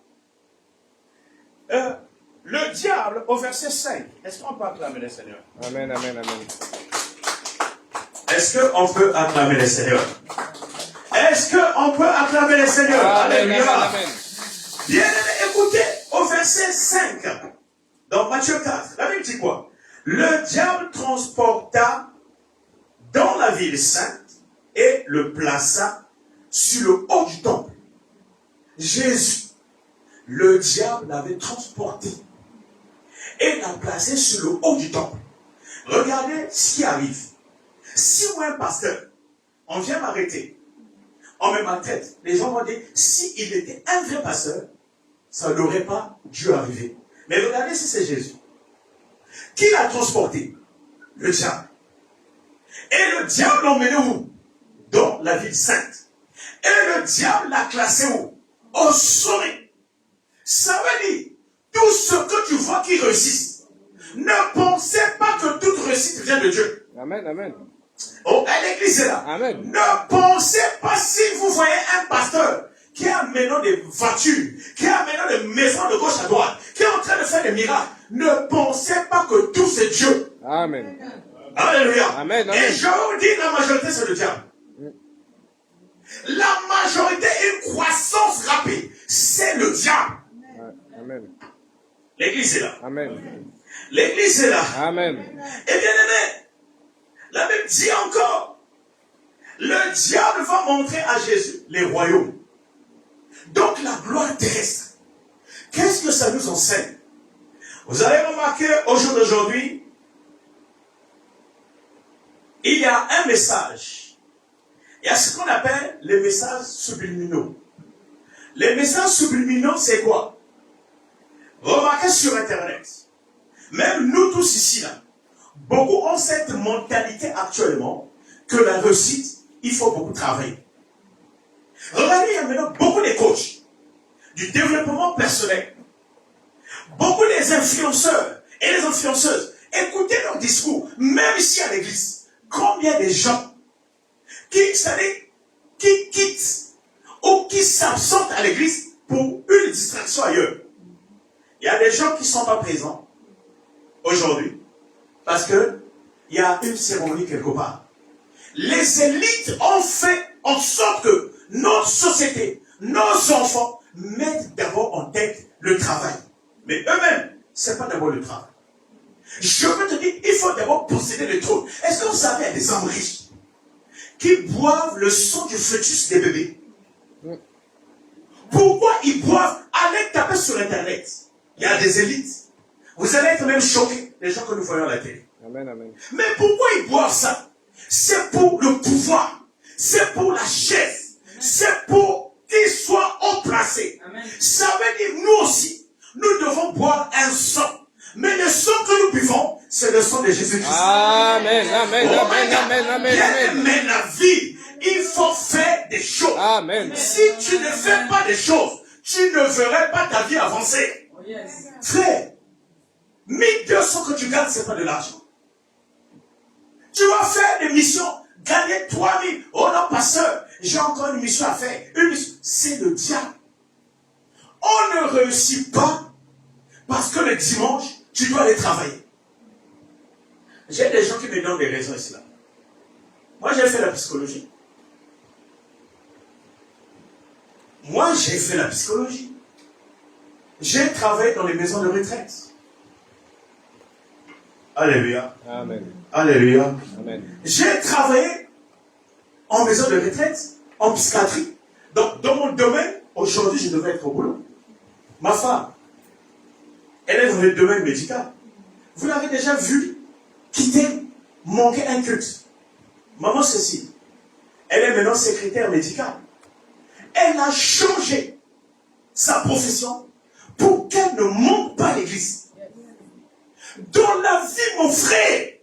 Le diable, au verset 5, est-ce qu'on peut acclamer le Seigneur? Amen, amen, amen. Est-ce qu'on peut acclamer le Seigneur? Est-ce qu'on peut acclamer le Seigneur? Amen, Alléluia. amen, amen. Bien aimé, écoutez, au verset 5, dans Matthieu 4, la Bible dit quoi? Le diable transporta dans la ville sainte et le plaça sur le haut du temple. Jésus, le diable l'avait transporté et l'a placé sur le haut du temple. Regardez ce qui arrive. Si moi, un pasteur, on vient m'arrêter, on met ma tête, les gens vont dire, s'il était un vrai pasteur, ça n'aurait pas dû arriver. Mais regardez si c'est Jésus. Qui l'a transporté? Le diable. Et le diable l'a emmené où? Dans la ville sainte. Et le diable l'a classé où? Au sommet. Ça veut dire, tout ce que tu vois qui réussissent, ne pensez pas que toute réussite vient de Dieu. Amen, amen. Oh, l'église est là. Amen. Ne pensez pas si vous voyez un pasteur qui est amenant des voitures, qui est amenant des maisons de gauche à droite, qui est en train de faire des miracles. Ne pensez pas que tout c'est Dieu. Amen. Alléluia. Amen, amen. Et je vous dis, la majorité c'est le diable. La majorité, une croissance rapide, c'est le diable. Amen. L'église est là. Amen. L'église est là. Amen. Et bien aimé, la Bible dit encore, le diable va montrer à Jésus les royaumes. Donc la gloire terrestre. Qu'est-ce que ça nous enseigne? Vous allez remarquer au jour d'aujourd'hui, il y a un message. Il y a ce qu'on appelle les messages subliminaux. Les messages subliminaux, c'est quoi? Remarquez sur Internet, même nous tous ici, là, beaucoup ont cette mentalité actuellement que la réussite, il faut beaucoup travailler. Regardez, il y a maintenant beaucoup de coachs du développement personnel, beaucoup des influenceurs et les influenceuses. Écoutez leur discours, même ici à l'église. Combien de gens qui quittent ou qui s'absentent à l'église pour une distraction ailleurs. Il y a des gens qui ne sont pas présents aujourd'hui parce qu'il y a une cérémonie quelque part. Les élites ont fait en sorte que notre société, nos enfants mettent d'abord en tête le travail. Mais eux-mêmes, ce n'est pas d'abord le travail. Je veux te dire, il faut d'abord posséder le trône. Est-ce que vous savez, il y a des hommes riches qui boivent le sang du fœtus des bébés? Pourquoi ils boivent? Allez taper sur Internet. Il y a des élites. Vous allez être même choqués, les gens que nous voyons à la télé. Amen, amen. Mais pourquoi ils boivent ça? C'est pour le pouvoir. C'est pour la chaise. C'est pour qu'ils soient haut placés. Ça veut dire, nous aussi, nous devons boire un sang. Mais le sang que nous buvons, c'est le sang de Jésus-Christ. Amen, amen, Oh amen, my God. amen, amen, Bien amen. aimé, la vie, il faut faire des choses. Amen. Si tu ne fais pas des choses, tu ne verrais pas ta vie avancer. Oh, yes. Frère, 1200 que tu gagnes, ce n'est pas de l'argent. Tu vas faire des missions, gagner 3000. Oh non, pasteur, j'ai encore une mission à faire. Une mission, c'est le diable. On ne réussit pas parce que le dimanche, tu dois aller travailler. J'ai des gens qui me donnent des raisons ici là. Moi, j'ai fait la psychologie. Moi, j'ai fait la psychologie. J'ai travaillé dans les maisons de retraite. Alléluia. Amen. Alléluia. Amen. J'ai travaillé en maison de retraite, en psychiatrie. Donc, dans mon domaine, aujourd'hui, je devais être au boulot. Ma femme, elle est dans le domaine médical. Vous l'avez déjà vu quitter, manquer un culte. Maman Cécile, elle est maintenant secrétaire médicale. Elle a changé sa profession pour qu'elle ne manque pas l'église. Dans la vie, mon frère,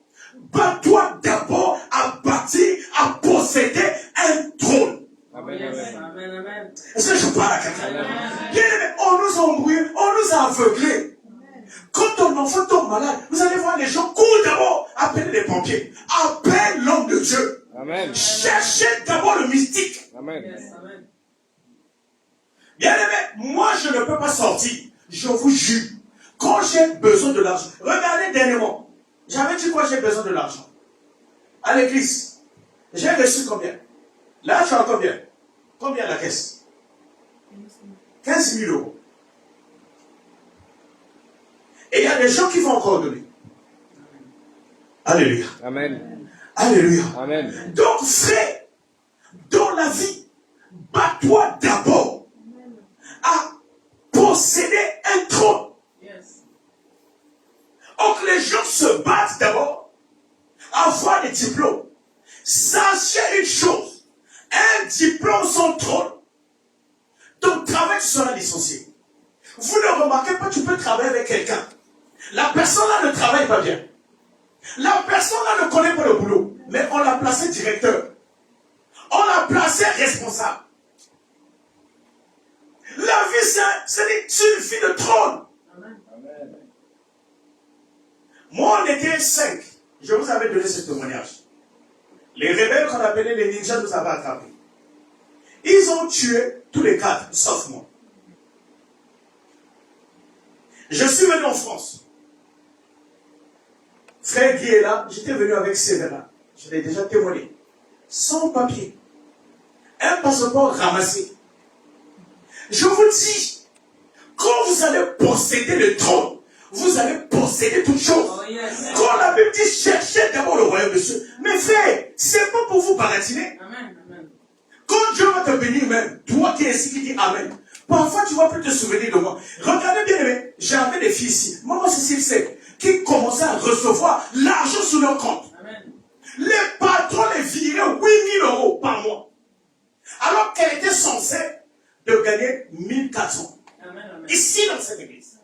bats-toi d'abord à bâtir, à posséder un trône. Amen, amen. Amen, amen. Est-ce que je parle à quelqu'un? Bien aimé, on nous a embrouillés, on nous a aveuglés. Quand ton enfant tombe malade, vous allez voir les gens courent d'abord, appelez les pompiers, appelle l'homme de Dieu. Amen. Cherchez d'abord le mystique. Amen. Yes, amen. Bien aimé, moi je ne peux pas sortir. Je vous jure. Quand j'ai besoin de l'argent, regardez dernièrement. J'avais dit quoi, j'ai besoin de l'argent. À l'église, j'ai reçu combien? Là, je suis en combien? Combien la caisse? 15 000 euros. Et il y a des gens qui vont encore donner. Alléluia. Amen. Alléluia. Amen. Donc, frère, dans la vie, bats-toi d'abord à posséder un trône. Yes. Donc, les gens se battent d'abord à avoir des diplômes. Sachez une chose, un diplôme sans trône, ton travail sera licencié. Vous ne remarquez pas, tu peux travailler avec quelqu'un. La personne là ne travaille pas bien. La personne là ne connaît pas le boulot. Mais on l'a placé directeur. On l'a placé responsable. La vie, c'est une vie de trône. Amen. Moi, on était 5. Je vous avais donné ce témoignage. Les rebelles qu'on appelait les ninjas nous avaient attrapés. Ils ont tué tous les 4, sauf moi. Je suis venu en France. Frère Guy est là, j'étais venu avec Sévérin. Je l'ai déjà témoigné. Sans papier. Un passeport ramassé. Je vous dis, quand vous allez posséder le trône, vous allez posséder toutes choses. Oh, yes. Quand la Bible dit cherchez d'abord le royaume de Dieu. Mais frère, c'est pas pour vous baratiner. Amen. Amen. Quand Dieu va te bénir même, toi qui es ici qui dis Amen, parfois tu vas plus te souvenir de moi. Regardez bien aimé, j'avais des filles ici, maman Cécile sait, qui commençaient à recevoir l'argent sur leur compte. Amen. Les patrons les viraient 8 000 euros par mois. Alors qu'elle était censée de gagner 1400. Amen. Amen. Ici dans cette église.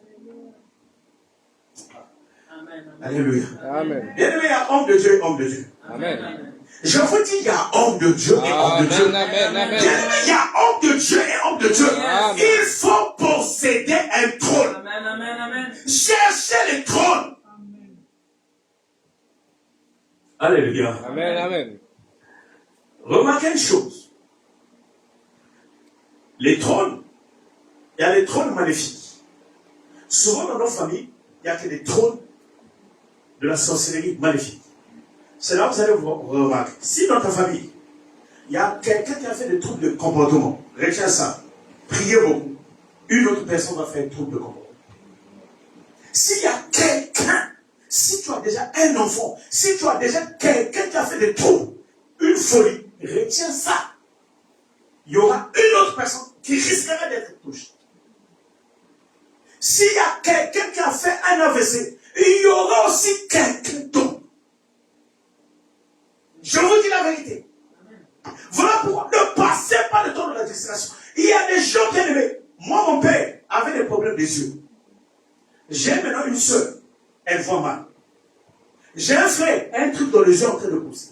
Amen. Alléluia. Amen. Bien aimé, il y a homme de Dieu et homme de Dieu. Amen. Je vous dis, il y a homme de Dieu et homme de Dieu. Amen. Amen. Bien aimé, il y a homme de Dieu et homme de Dieu. Amen. Il faut posséder un trône. Amen. Amen. Amen. Cherchez les trônes. Alléluia. Amen. Amen. Remarquez une chose. Les trônes, il y a les trônes maléfiques. Souvent dans nos familles, il n'y a que des trônes de la sorcellerie maléfique. C'est là que vous allez vous remarquer. Si dans ta famille, il y a quelqu'un qui a fait des troubles de comportement, retiens ça. Priez beaucoup. Une autre personne va faire un trouble de comportement. S'il y a quelqu'un, si tu as déjà un enfant, si tu as déjà quelqu'un qui a fait des troubles, une folie, retiens ça. Il y aura une autre personne qui risquera d'être touchée. S'il y a quelqu'un qui a fait un AVC, il y aura aussi quelqu'un d'autre. Je vous dis la vérité. Voilà pourquoi ne passez pas le temps de la distraction. Il y a des gens bien aimés. Moi, mon père avait des problèmes des yeux. J'ai maintenant une soeur. Elle voit mal. J'ai un frère, un truc dans les yeux en train de pousser.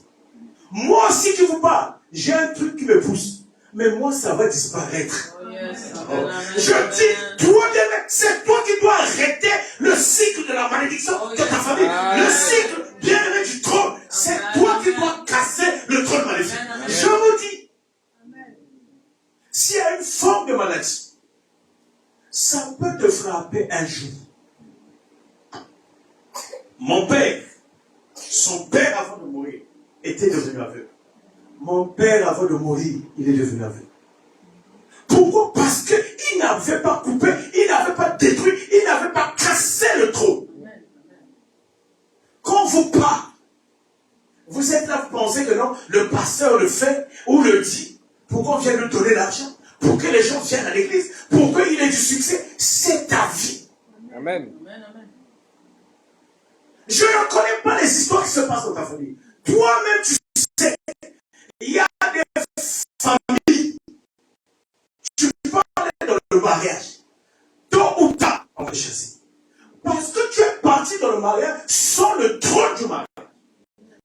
Moi aussi qui vous parle, j'ai un truc qui me pousse. Mais moi, ça va disparaître. Oh, yes. Oh. Amen. Je dis, toi, c'est toi qui dois arrêter le cycle de la malédiction de ta famille. Le cycle bien-aimé du trône. C'est toi qui dois casser le trône maléfique. Je vous dis, s'il y a une forme de maladie, ça peut te frapper un jour. Mon père, son père avant de mourir, était devenu aveugle. Mon père avant de mourir, il est devenu aveugle. Pourquoi? Parce qu'il n'avait pas coupé, il n'avait pas détruit, il n'avait pas cassé le trône. Quand vous parlez, vous êtes là, vous pensez que non, le pasteur le fait ou le dit, pour qu'on vienne lui donner l'argent, pour que les gens viennent à l'église, pour qu'il ait du succès, c'est ta vie. Amen. Amen. Amen. Je ne connais pas les histoires qui se passent dans ta famille. Toi-même, tu sais, il y a des familles, tu parles dans le mariage, tôt ou tard, on va chasser. Parce que tu es parti dans le mariage sans le trône du mariage.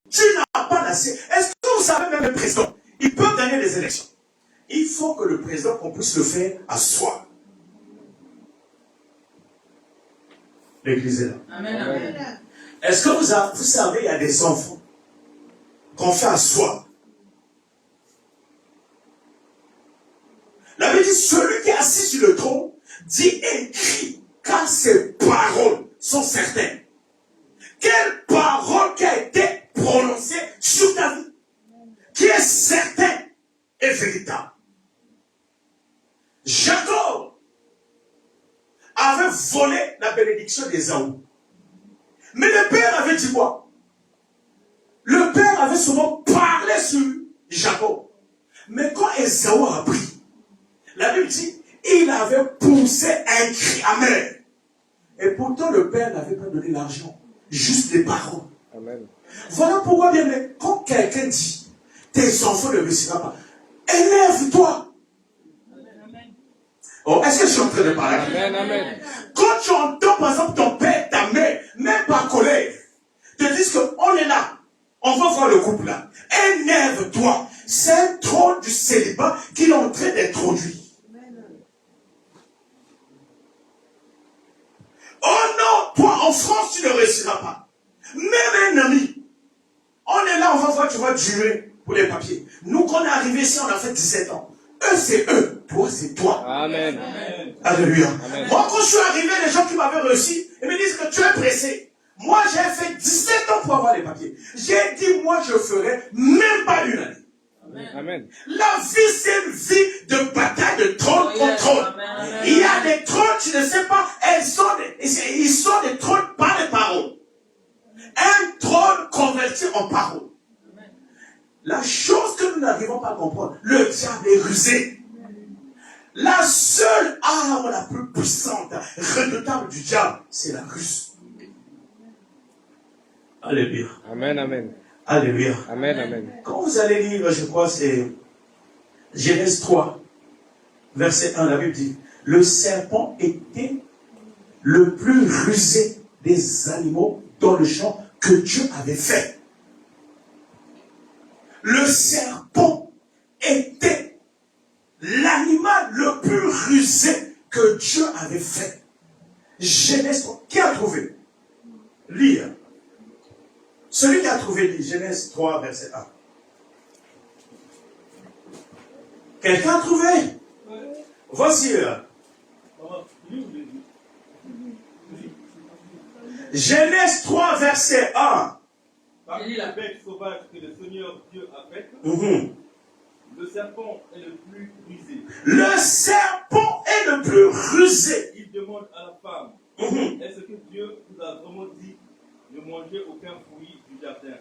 Tu n'as pas naissé. Est-ce que vous savez, même le président, il peut gagner des élections. Il faut que le président, qu'on puisse le faire à soi. L'église est là. Amen. Amen. Est-ce que vous savez, il y a des enfants qu'on fait à soi. La Bible dit, celui qui est assis Dis écris, car ces paroles sont certaines. Quelle parole qui a été prononcée sur ta vie, qui est certaine et véritable. Jacob avait volé la bénédiction d'Ésaü. Mais le père avait dit quoi? Le père avait souvent parlé sur Jacob. Mais quand Ésaü a pris, la Bible dit, il avait poussé un cri amer. Et pourtant le père n'avait pas donné l'argent, juste des paroles. Amen. Voilà pourquoi, bien aimé, quand quelqu'un dit, tes enfants ne réussiront pas, élève-toi. Oh, est-ce que je suis en train de parler? Amen, amen. Quand tu entends, par exemple, ton père, ta mère, même par colère, te disent qu'on est là, on va voir le couple là. Énerve-toi. C'est un trône du célibat qu'il est en train d'introduire. Oh non, toi en France, tu ne réussiras pas. Même un ami. On est là, on va voir, tu vas durer pour les papiers. Nous, quand on est arrivé ici, on a fait 17 ans. Eux, c'est eux. Toi, c'est toi. Amen. Alléluia. Amen. Moi, quand je suis arrivé, les gens qui m'avaient réussi, ils me disent que tu es pressé. Moi, j'ai fait 17 ans pour avoir les papiers. J'ai dit, moi, je ferai même pas une année. Amen. La vie, c'est une vie de bataille de trône contre trône. Il y a des trônes, tu ne sais pas, ils sont des trônes par les paroles. Un trône converti en parole. La chose que nous n'arrivons pas à comprendre, le diable est rusé. La seule arme la plus puissante, redoutable du diable, c'est la ruse. Alléluia. Amen, amen. Alléluia. Amen, amen. Quand vous allez lire, je crois, c'est Genèse 3, verset 1, la Bible dit, le serpent était le plus rusé des animaux dans le champ que Dieu avait fait. Le serpent était l'animal le plus rusé que Dieu avait fait. Genèse 3. Qui a trouvé? Lire. Celui qui a trouvé, lit. Genèse 3, verset 1. Quelqu'un a trouvé? Voici. Genèse 3, verset 1. Parmi la bête sauvage que le Seigneur Dieu a faite, le serpent est le plus rusé. Le serpent est le plus rusé. Il demande à la femme, est-ce que Dieu vous a vraiment dit de manger aucun fruit du jardin?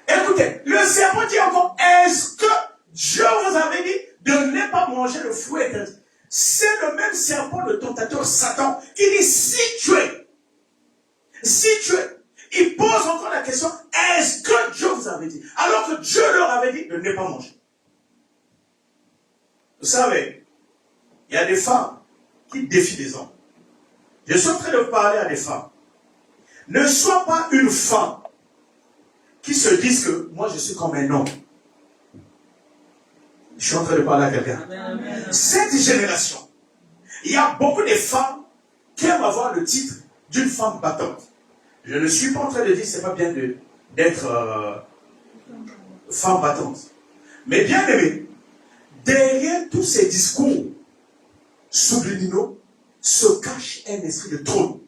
Écoutez, le serpent dit encore, est-ce que Dieu vous avait dit de ne pas manger le fruit interdit? C'est le même serpent, le tentateur Satan, qui dit, si tu es, il pose encore la question, est-ce que Dieu vous avait dit? Alors que Dieu leur avait dit de ne pas manger. Vous savez, il y a des femmes qui défient les hommes. Je suis en train de parler à des femmes. Ne sois pas une femme qui se dise que moi je suis comme un homme. Je suis en train de parler à quelqu'un. Cette génération, il y a beaucoup de femmes qui aiment avoir le titre d'une femme battante. Je ne suis pas en train de dire que ce n'est pas bien d'être femme battante. Mais bien aimé, derrière tous ces discours subliminaux se cache un esprit de trône.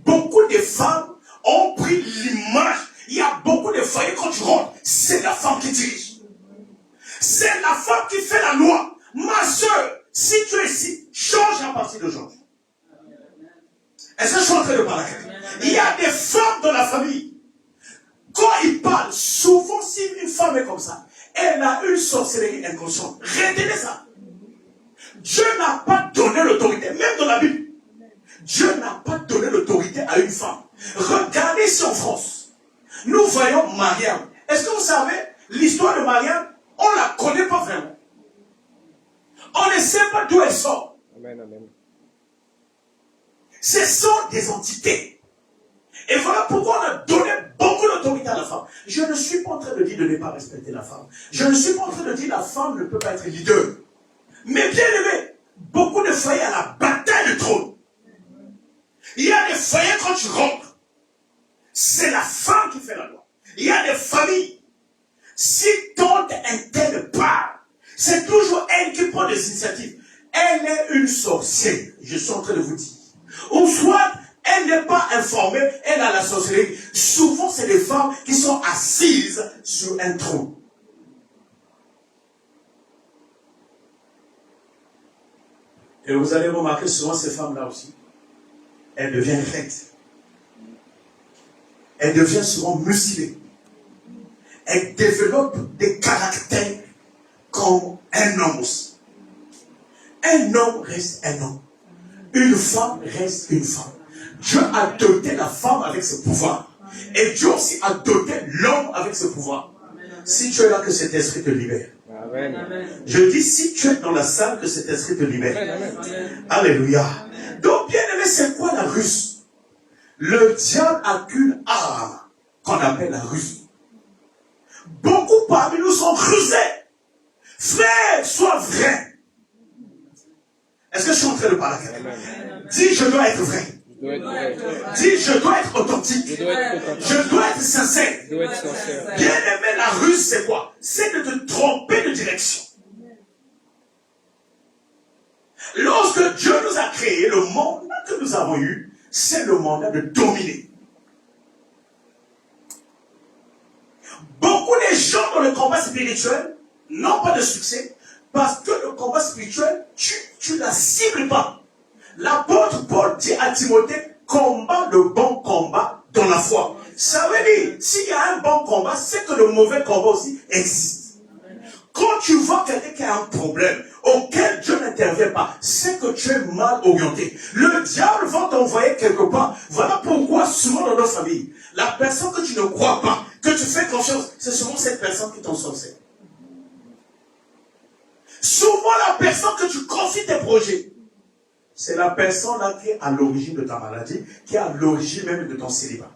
Beaucoup de femmes ont pris l'image. Il y a beaucoup de foyers, quand tu rentres, c'est la femme qui dirige. C'est la femme qui fait la loi. Ma soeur, si tu es ici, change à partir d'aujourd'hui. Est-ce que je suis en train de parler? Il y a des femmes dans la famille. Quand ils parlent, souvent si une femme est comme ça, elle a une sorcellerie inconsciente. Retenez ça. Dieu n'a pas donné l'autorité, même dans la Bible. Dieu n'a pas donné l'autorité à une femme. Regardez ici en France. Nous voyons Mariam. Est-ce que vous savez, l'histoire de Mariam, on ne la connaît pas vraiment. On ne sait pas d'où elle sort. Amen, amen. Ce sont des entités. Et voilà pourquoi on a donné beaucoup d'autorité à la femme. Je ne suis pas en train de dire de ne pas respecter la femme. Je ne suis pas en train de dire que la femme ne peut pas être leader. Mais bien aimé, beaucoup de foyers à la bataille de trône. Il y a des foyers quand tu rentres. C'est la femme qui fait la loi. Il y a des familles. Si tante interne parle, c'est toujours elle qui prend des initiatives. elle est une sorcière, je suis en train de vous dire. Ou soit, elle n'est pas informée, elle a la sorcellerie. Souvent, c'est des femmes qui sont assises sur un trône. Et vous allez remarquer souvent ces femmes-là aussi. Elles deviennent raides. Elles deviennent souvent muselées. Elles développent des caractères comme un homme aussi. Un homme reste un homme. Une femme reste une femme. Dieu a doté la femme avec ce pouvoir. Et Dieu aussi a doté l'homme avec ce pouvoir. Si tu es là, que cet esprit te libère. Amen. Je dis, si tu es dans la salle, que cet esprit te libère. Amen. Alléluia. Donc, bien aimé, c'est quoi la ruse? Le diable a qu'une arme qu'on appelle la ruse. Beaucoup parmi nous sont rusés. Frère, sois vrai. Est-ce que je suis en train de parler? Dis, je dois être vrai. Dis, je dois être authentique. Je dois être sincère. Bien aimé, la ruse, c'est quoi? C'est de te tromper de direction. Lorsque Dieu nous a créé, le mandat que nous avons eu, c'est le mandat de dominer. Beaucoup de gens dans le combat spirituel n'ont pas de succès parce que le combat spirituel, tu ne la cibles pas. L'apôtre Paul dit à Timothée, combat le bon combat dans la foi. Ça veut dire, s'il y a un bon combat, c'est que le mauvais combat aussi existe. Quand tu vois quelqu'un qui a un problème auquel Dieu n'intervient pas, c'est que tu es mal orienté. Le diable va t'envoyer quelque part. Voilà pourquoi souvent dans nos familles, la personne que tu ne crois pas, que tu fais confiance, c'est souvent cette personne qui t'en sorcelle. Souvent la personne que tu confies tes projets, c'est la personne là qui est à l'origine de ta maladie, qui est à l'origine même de ton célibat.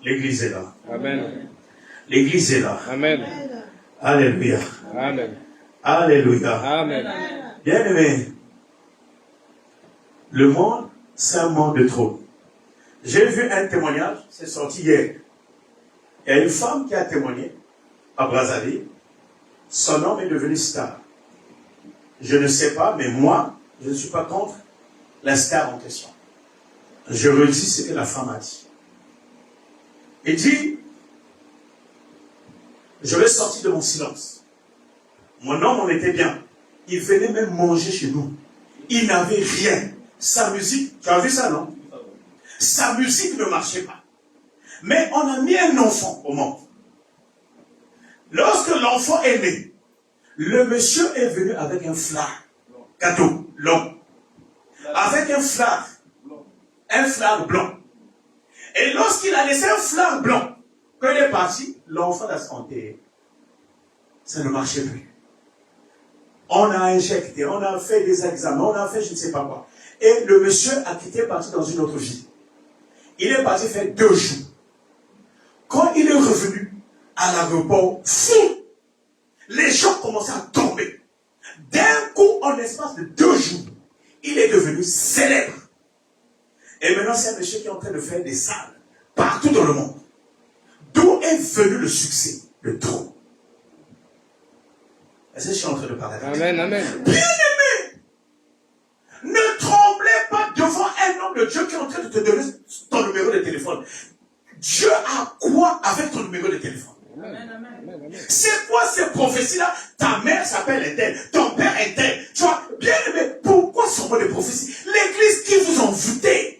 L'église est là. Amen. L'église est là. Amen. Alléluia. Amen. Alléluia. Amen. Bien aimé, le monde, c'est un monde de trop. J'ai vu un témoignage, c'est sorti hier. Il y a une femme qui a témoigné à Brazzaville. Son homme est devenu star. Je ne sais pas, mais moi, je ne suis pas contre la star en question. Je redis ce que la femme a dit. Elle dit, je vais sortir de mon silence. Mon homme, on était bien. Il venait même manger chez nous. Il n'avait rien. Sa musique, tu as vu ça, non? Sa musique ne marchait pas. Mais on a mis un enfant au monde. Lorsque l'enfant est né, le monsieur est venu avec un flag, cadeau, long, avec un flag blanc. Et lorsqu'il a laissé un flag blanc, quand il est parti, l'enfant a santé. Ça ne marchait plus. On a injecté, on a fait des examens, on a fait je ne sais pas quoi. Et le monsieur a quitté, parti dans une autre vie. Il est parti faire 2 jours. Quand il est revenu à l'aéroport, fou, les gens commençaient à tomber. D'un coup, en l'espace de 2 jours, il est devenu célèbre. Et maintenant, c'est un monsieur qui est en train de faire des salles partout dans le monde. D'où est venu le succès, le trône. Est-ce que je suis en train de parler avec Amen. Amen. Bien aimé, ne tremblez pas devant un homme de Dieu qui est en train de te donner ton numéro de téléphone. Dieu a quoi avec ton numéro de téléphone? C'est quoi ces prophéties-là? Ta mère s'appelle un tel, ton père est tel. Tu vois, bien aimé, pourquoi ce mot de prophétie? L'église qui vous envoûtez.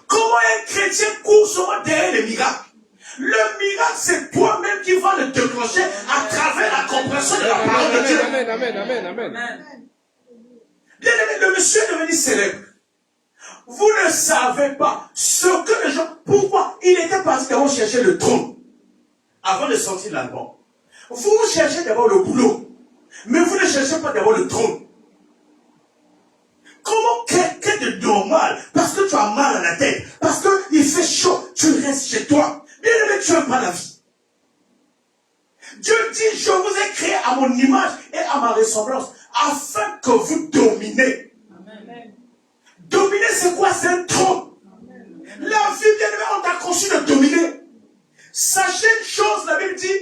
Comment un chrétien court souvent derrière les miracles? Le miracle, c'est toi-même qui vas le déclencher à travers la compréhension de la parole de Dieu. Amen. Bien aimé, le monsieur est devenu célèbre. Vous ne savez pas ce que les gens... Pourquoi? Il était parti d'abord chercher le trône avant de sortir l'album. Vous cherchez d'abord le boulot, mais vous ne cherchez pas d'abord le trône. Comment quelqu'un de normal, parce que tu as mal à la tête, parce qu'il fait chaud, tu restes chez toi? Bien aimé, tu n'aimes pas la vie. Dieu dit, je vous ai créé à mon image et à ma ressemblance, afin que vous dominez. Amen. Dominer, c'est quoi? C'est un trône. La vie, bien aimé, on t'a conçu de dominer. Sachez une chose, la Bible dit,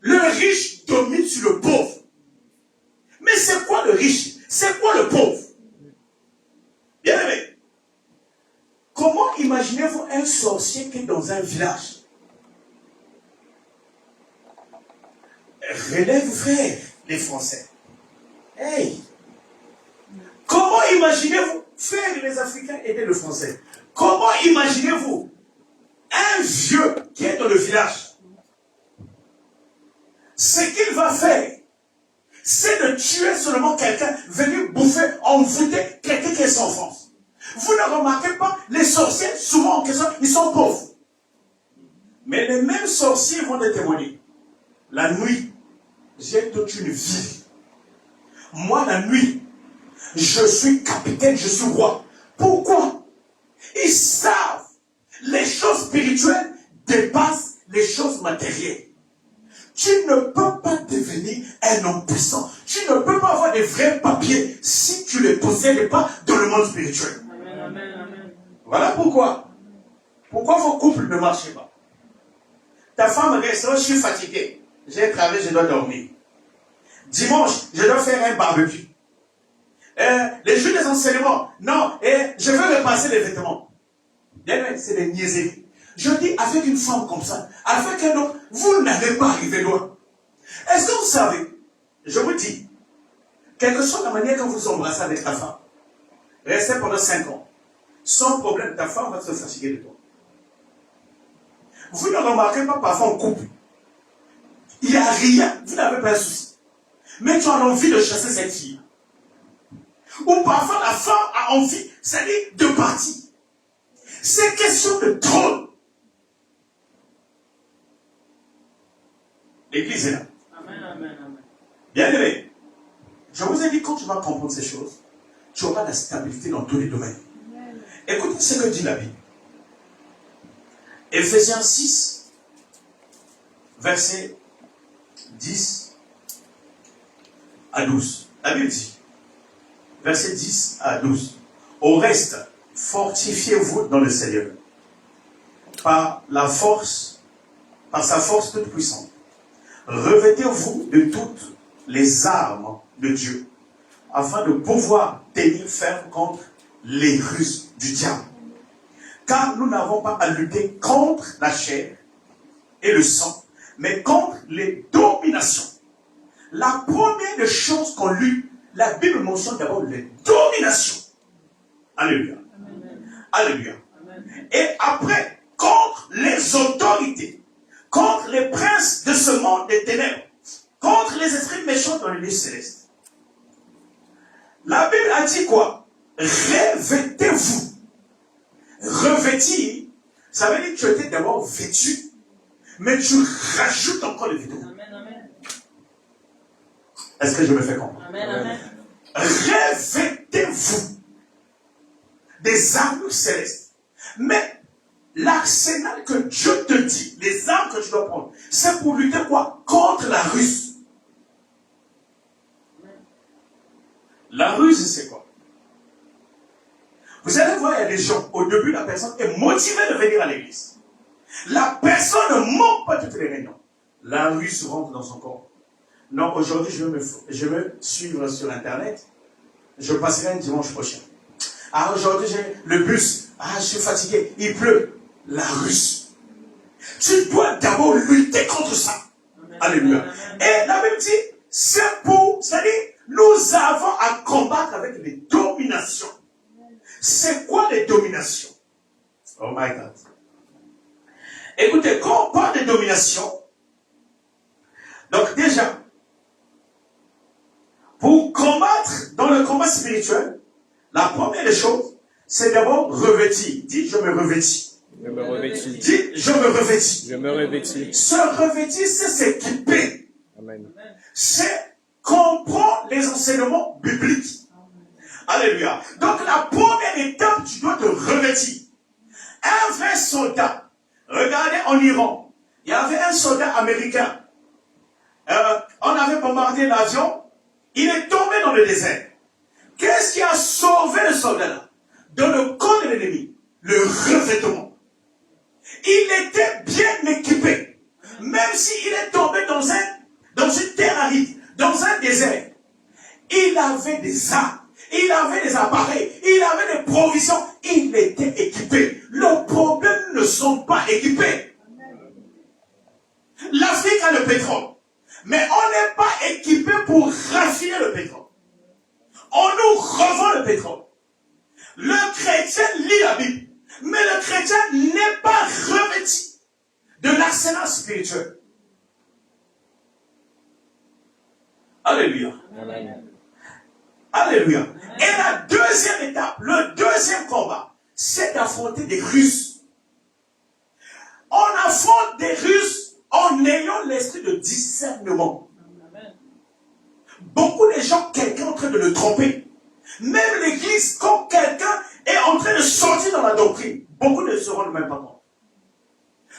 le riche domine sur le pauvre. Mais c'est quoi le riche? C'est quoi le pauvre? Bien aimé, comment imaginez-vous un sorcier qui est dans un village? Relève, frère, les Français. Hey! Comment imaginez-vous faire les Africains aider le Français? Comment imaginez-vous un vieux qui est dans le village? Ce qu'il va faire, c'est de tuer seulement quelqu'un, venir bouffer, envoûter quelqu'un qui est sans France. Vous ne remarquez pas, les sorciers, souvent en question, ils sont pauvres. Mais les mêmes sorciers vont te témoigner. La nuit, j'ai toute une vie. Moi, la nuit, je suis capitaine, je suis roi. Pourquoi? Ils savent, les choses spirituelles dépassent les choses matérielles. Tu ne peux pas devenir un homme puissant. Tu ne peux pas avoir des vrais papiers si tu ne les possèdes pas dans le monde spirituel. Amen, amen, amen. Voilà pourquoi. Pourquoi vos couples ne marchent pas. Ta femme reste, je suis fatigué. J'ai travaillé, je dois dormir. Dimanche, je dois faire un barbecue. Les jours des enseignements, non, je veux repasser les vêtements. C'est des niaiseries. Je dis avec une femme comme ça, avec un homme, vous n'allez pas arriver loin. Est-ce que vous savez, je vous dis, quelle que soit la manière que vous embrassez avec ta femme, restez pendant 5 ans. Sans problème, ta femme va se fatiguer de toi. Vous ne remarquez pas parfois en couple. Il n'y a rien, vous n'avez pas un souci. Mais tu as envie de chasser cette fille. Ou parfois la femme a envie, c'est-à-dire de partir. C'est question de trône. L'église est là. Amen, amen, amen. Bien aimé, je vous ai dit, quand tu vas comprendre ces choses, tu auras la stabilité dans tous les domaines. Écoutez ce que dit la Bible. Ephésiens 6, verset 10 à 12. La Bible dit, verset 10 à 12. Au reste, fortifiez-vous dans le Seigneur, par sa force toute puissante. Revêtez-vous de toutes les armes de Dieu, afin de pouvoir tenir ferme contre les ruses du diable. Car nous n'avons pas à lutter contre la chair et le sang, mais contre les dominations. La première des choses qu'on lit, la Bible mentionne d'abord les dominations. Alléluia. Amen. Alléluia. Amen. Et après, contre les autorités, contre les princes de ce monde des ténèbres, contre les esprits méchants dans les lieux célestes. La Bible a dit quoi? Revêtez-vous. Revêtir, ça veut dire que tu étais d'abord vêtu, mais tu rajoutes encore les vêtements. Amen, amen. Est-ce que je me fais comprendre? Amen, amen. Revêtez-vous des armes célestes. Mais l'arsenal que Dieu te dit, les armes que tu dois prendre, c'est pour lutter quoi? Contre la ruse. La ruse, c'est quoi? Vous allez voir, il y a des gens, au début, la personne est motivée de venir à l'église. La personne ne manque pas toutes les réunions. La ruse rentre dans son corps. Non, aujourd'hui, je vais suivre sur Internet. Je passerai un dimanche prochain. Ah, aujourd'hui, j'ai le bus. Ah, je suis fatigué. Il pleut. La ruse. Tu dois d'abord lutter contre ça. Amen. Alléluia. Amen. Et la Bible dit, c'est-à-dire, nous avons à combattre avec les dominations. C'est quoi les dominations? Oh my God. Écoutez, quand on parle de domination, donc déjà, pour combattre dans le combat spirituel, la première des choses, c'est d'abord revêtir. Dis, je me revêtis. Je me revêtis. Dis, je me revêtis. Je me revêtis. Se revêtir, c'est s'équiper. Amen. C'est comprendre les enseignements bibliques. Alléluia. Donc la première étape, tu dois te revêtir. Un vrai soldat, regardez en Iran, il y avait un soldat américain. On avait bombardé l'avion, il est tombé dans le désert. Qu'est-ce qui a sauvé le soldat là? Dans le corps de l'ennemi, le revêtement. Il était bien équipé. Même s'il est tombé dans une terre aride, dans un désert, il avait des armes, il avait des appareils, il avait des provisions, il était équipé. Le problème ne sont pas équipés. L'Afrique a le pétrole, mais on n'est pas équipé pour raffiner le pétrole. On nous revend le pétrole. Le chrétien lit la Bible, mais le chrétien n'est pas revêtu de l'arsenal spirituel. Alléluia. Amen. Alléluia. Et la deuxième étape, le deuxième combat, c'est d'affronter des Russes. On affronte des Russes en ayant l'esprit de discernement. Beaucoup de gens, quelqu'un est en train de le tromper. Même l'église, quand quelqu'un est en train de sortir dans la doctrine, beaucoup ne se rendent même pas compte.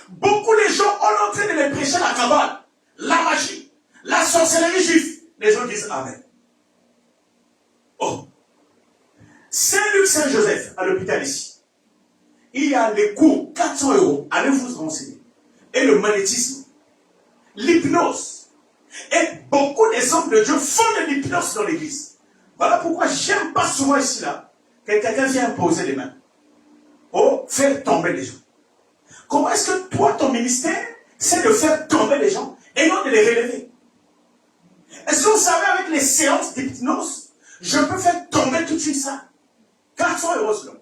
Beaucoup de gens, on est en train de les prêcher la cabale, la magie, la sorcellerie juive. Les gens disent Amen. Oh. Saint-Luc Saint-Joseph, à l'hôpital ici, il y a les cours, 400 €, allez vous renseigner. Et le magnétisme, l'hypnose. Et beaucoup des hommes de Dieu font de l'hypnose dans l'église. Voilà pourquoi j'aime pas souvent ici là que quelqu'un vient poser les mains. Oh, faire tomber les gens. Comment est-ce que toi, ton ministère, c'est de faire tomber les gens et non de les relever? Est-ce que vous savez, avec les séances d'hypnose, je peux faire tomber toute une salle? 400 € selon.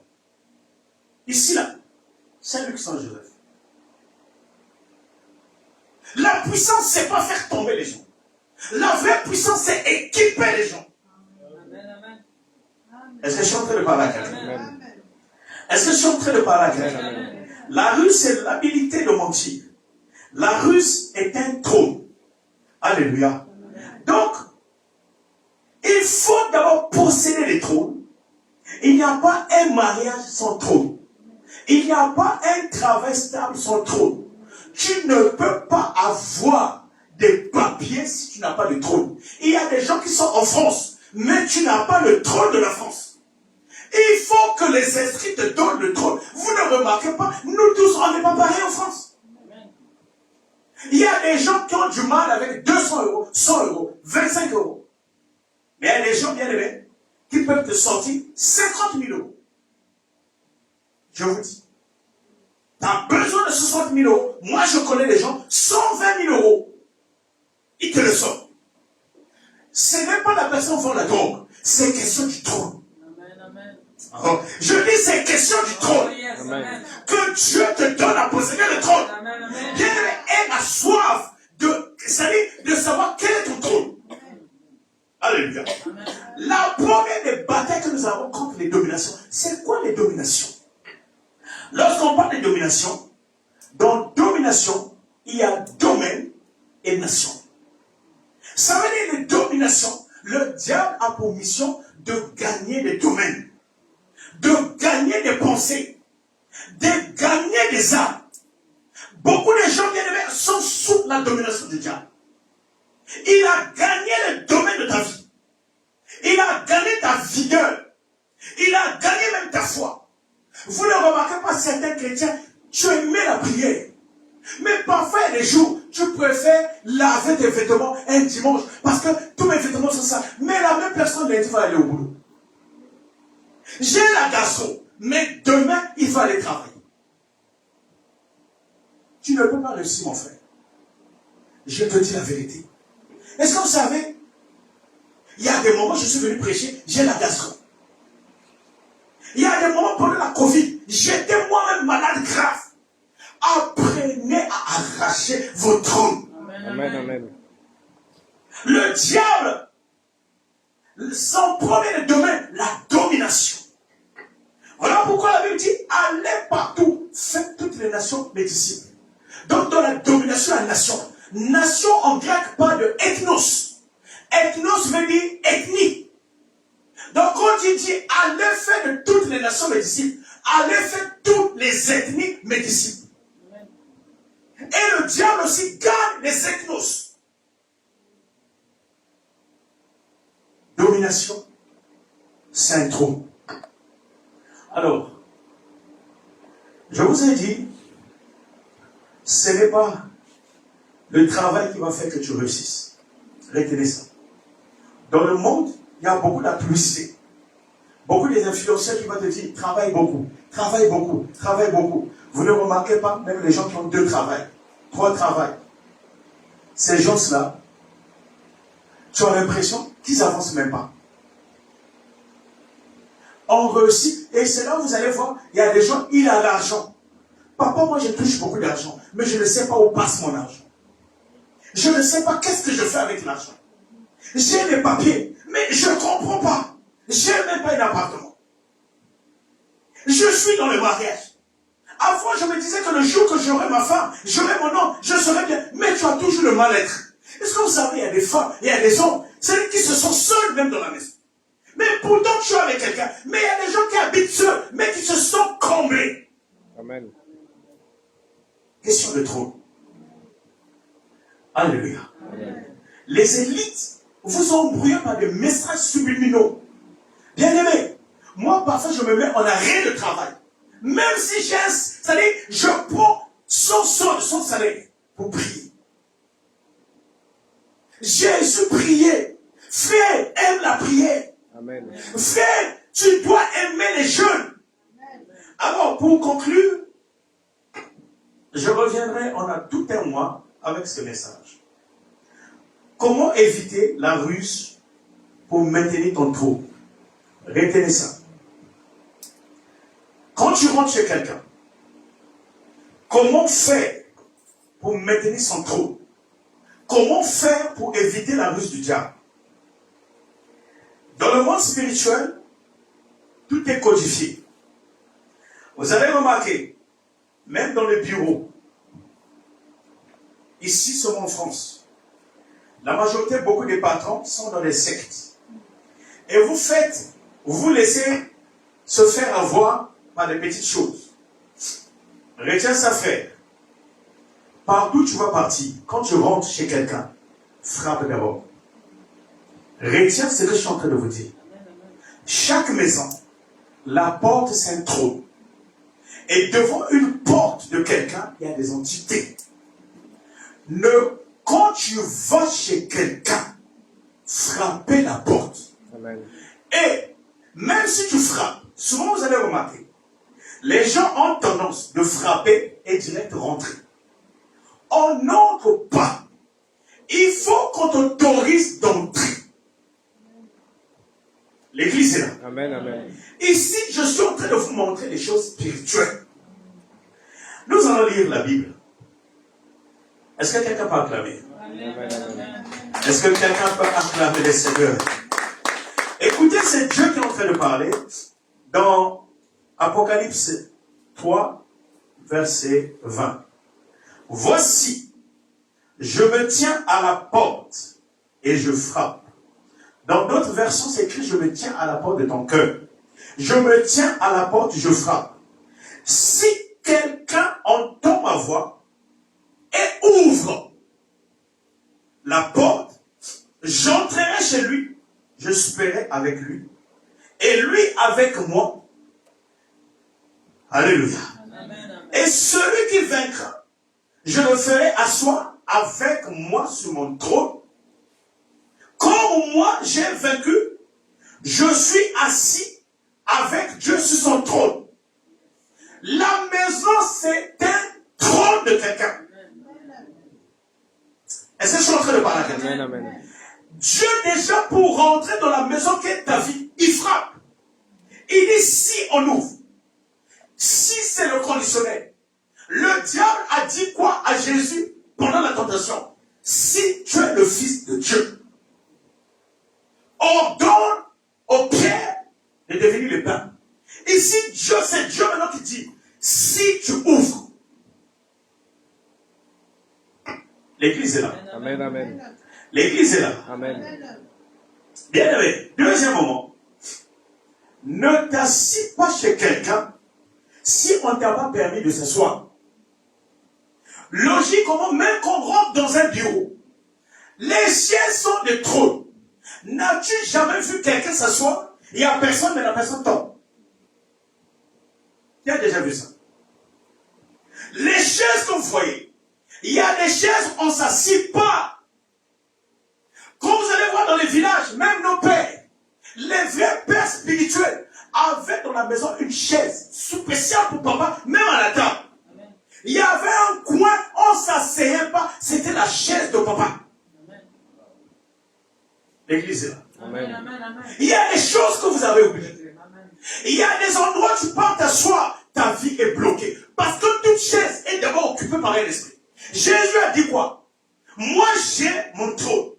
Ici là, Saint-Luc Saint-Joseph. La puissance, c'est pas faire tomber les gens. La vraie puissance, c'est équiper les gens. Est-ce que je suis en train de parler à quelqu'un? Est-ce que je suis en train de parler à quelqu'un? La ruse, c'est l'habilité de mentir. La ruse est un trône. Alléluia. Donc, il faut d'abord posséder les trônes. Il n'y a pas un mariage sans trône. Il n'y a pas un travail stable sans trône. Tu ne peux pas avoir des papiers si tu n'as pas de trône. Il y a des gens qui sont en France, mais tu n'as pas le trône de la France. Il faut que les esprits te donnent le trône. Vous ne remarquez pas, nous tous, on n'est pas pareils en France. Il y a des gens qui ont du mal avec 200 €, 100 €, 25 €. Mais il y a des gens bien aimés qui peuvent te sortir 50 000 €. Je vous dis. Tu as besoin de 60 000 €. Moi, je connais des gens, 120 000 €. Ils te le sortent. Ce n'est pas la personne qui vend la drogue. C'est question du trône. Oh, je dis c'est question du trône. Amen. Que Dieu te donne à posséder le trône. Bien aimé, aie la soif de savoir quel est ton trône. Alléluia. La première des batailles que nous avons contre les dominations, c'est quoi les dominations? Lorsqu'on parle de domination, dans domination, il y a domaine et nation. Ça veut dire les dominations. Le diable a pour mission de gagner des domaines, de gagner des pensées, de gagner des âmes. Beaucoup de gens bien aimés sont sous la domination du diable. Il a gagné le domaine de ta vie. Il a gagné ta vigueur. Il a gagné même ta foi. Vous ne remarquez pas certains chrétiens, tu aimais la prière. Mais parfois, il y a des jours, tu préfères laver tes vêtements un dimanche parce que tous mes vêtements sont ça. Mais la même personne lundi va aller au boulot. J'ai la gastro, mais demain, il va aller travailler. Tu ne peux pas réussir, mon frère. Je te dis la vérité. Est-ce que vous savez, il y a des moments où je suis venu prêcher, j'ai la gastro. Il y a des moments pendant la Covid, j'étais moi-même malade grave. Apprenez à arracher vos trônes. Amen, amen. Le diable, son premier domaine, la domination. Voilà pourquoi la Bible dit, allez partout, faites toutes les nations mes disciples. Donc dans la domination, la nation. Nation en grec parle de ethnos. Ethnos veut dire ethnie. Donc quand il dit, allez faire de toutes les nations mes disciples, allez faire toutes les ethnies mes disciples. Et le diable aussi gagne les ethnos. Domination, c'est un trône. Alors, je vous ai dit, ce n'est pas le travail qui va faire que tu réussisses. Retenez ça. Dans le monde, il y a beaucoup de publicité. Beaucoup des influenceurs qui vont te dire, travaille beaucoup, travaille beaucoup, travaille beaucoup. Vous ne remarquez pas, même les gens qui ont 2 travails, 3 travails. Ces gens-là, tu as l'impression qu'ils n'avancent même pas. On réussit, et c'est là où vous allez voir, il y a des gens, il a l'argent. Papa, moi je touche beaucoup d'argent, mais je ne sais pas où passe mon argent. Je ne sais pas qu'est-ce que je fais avec l'argent. J'ai des papiers, mais je ne comprends pas. Je n'ai même pas un appartement. Je suis dans le mariage. Avant, je me disais que le jour que j'aurai ma femme, j'aurai mon homme, je serai bien. Mais tu as toujours le mal-être. Est-ce que vous savez, il y a des femmes, il y a des hommes, celles qui se sentent seuls même dans la maison. Mais pourtant tu es avec quelqu'un. Mais il y a des gens qui habitent seuls, mais qui se sentent comblés. Amen. Question de trop. Alléluia. Amen. Les élites vous ont embrouillé par des messages subliminaux. Bien-aimés, moi parfois je me mets en arrêt de travail. Même si j'ai un salaire, je prends son salaire pour prier. Jésus priait. Frère, aime la prière. Amen. Frère, tu dois aimer les jeunes. Alors, pour conclure, je reviendrai, on a tout un mois avec ce message. Comment éviter la ruse pour maintenir ton trou? Retenez ça. Quand tu rentres chez quelqu'un, comment faire pour maintenir son trou? Comment faire pour éviter la ruse du diable? Dans le monde spirituel, tout est codifié. Vous avez remarqué, même dans les bureaux, ici seulement en France, la majorité, beaucoup des patrons sont dans des sectes. Et vous laissez se faire avoir par des petites choses. Retiens ça, frère. Partout tu vas partir, quand tu rentres chez quelqu'un, frappe d'abord. Retiens ce que je suis en train de vous dire. Chaque maison, la porte c'est un trône. Et devant une porte de quelqu'un, il y a des entités. Quand tu vas chez quelqu'un, frappez la porte. Amen. Et même si tu frappes, souvent vous allez remarquer, les gens ont tendance de frapper et direct rentrer. On n'entre pas. Il faut qu'on t'autorise d'entrer. L'église est là. Amen. Amen. Ici, je suis en train de vous montrer des choses spirituelles. Nous allons lire la Bible. Est-ce que quelqu'un peut acclamer? Amen. Amen. Est-ce que quelqu'un peut acclamer le Seigneur? Écoutez, c'est Dieu qui est en train de parler dans Apocalypse 3, verset 20. Voici, je me tiens à la porte et je frappe. Dans d'autres versions, c'est écrit, je me tiens à la porte de ton cœur. Je me tiens à la porte, je frappe. Si quelqu'un entend ma voix et ouvre la porte, j'entrerai chez lui, je souperai avec lui, et lui avec moi. Alléluia. Et celui qui vaincra, je le ferai asseoir avec moi sur mon trône. Comme moi j'ai vaincu, je suis assis avec Dieu sur son trône. La maison, c'est un trône de quelqu'un. Est-ce que je suis en train de parler à quelqu'un? Amen. Amen. Dieu déjà pour rentrer dans la maison qui est ta vie, il frappe. Il dit si on ouvre. Si c'est le conditionnel. Le diable a dit quoi à Jésus pendant la tentation? Si tu es le fils de Dieu, ordonne aux pierres de devenir le pain. Ici, Dieu, c'est Dieu maintenant qui dit, si tu ouvres, l'église est là. Amen. Amen. L'église est là. Amen. Bien aimé, deuxième moment, ne t'assis pas chez quelqu'un si on ne t'a pas permis de s'asseoir. Logiquement, même qu'on rentre dans un bureau, les sièges sont des trônes. N'as-tu jamais vu quelqu'un s'asseoir? Il n'y a personne, mais la personne tombe. Qui a déjà vu ça? Les chaises que vous voyez, Il y a des chaises, on ne s'assied pas. Quand vous allez voir dans les villages, même nos pères, les vrais pères spirituels avaient dans la maison une chaise spéciale pour papa, même à la table. Il y avait un coin, on ne s'asseyait pas, c'était la chaise de papa. L'église est là. Amen. Il y a des choses que vous avez oubliées. Il y a des endroits où tu pars t'asseoir, ta vie est bloquée. Parce que toute chaise est d'abord occupée par un esprit. Jésus a dit quoi? Moi j'ai mon trône.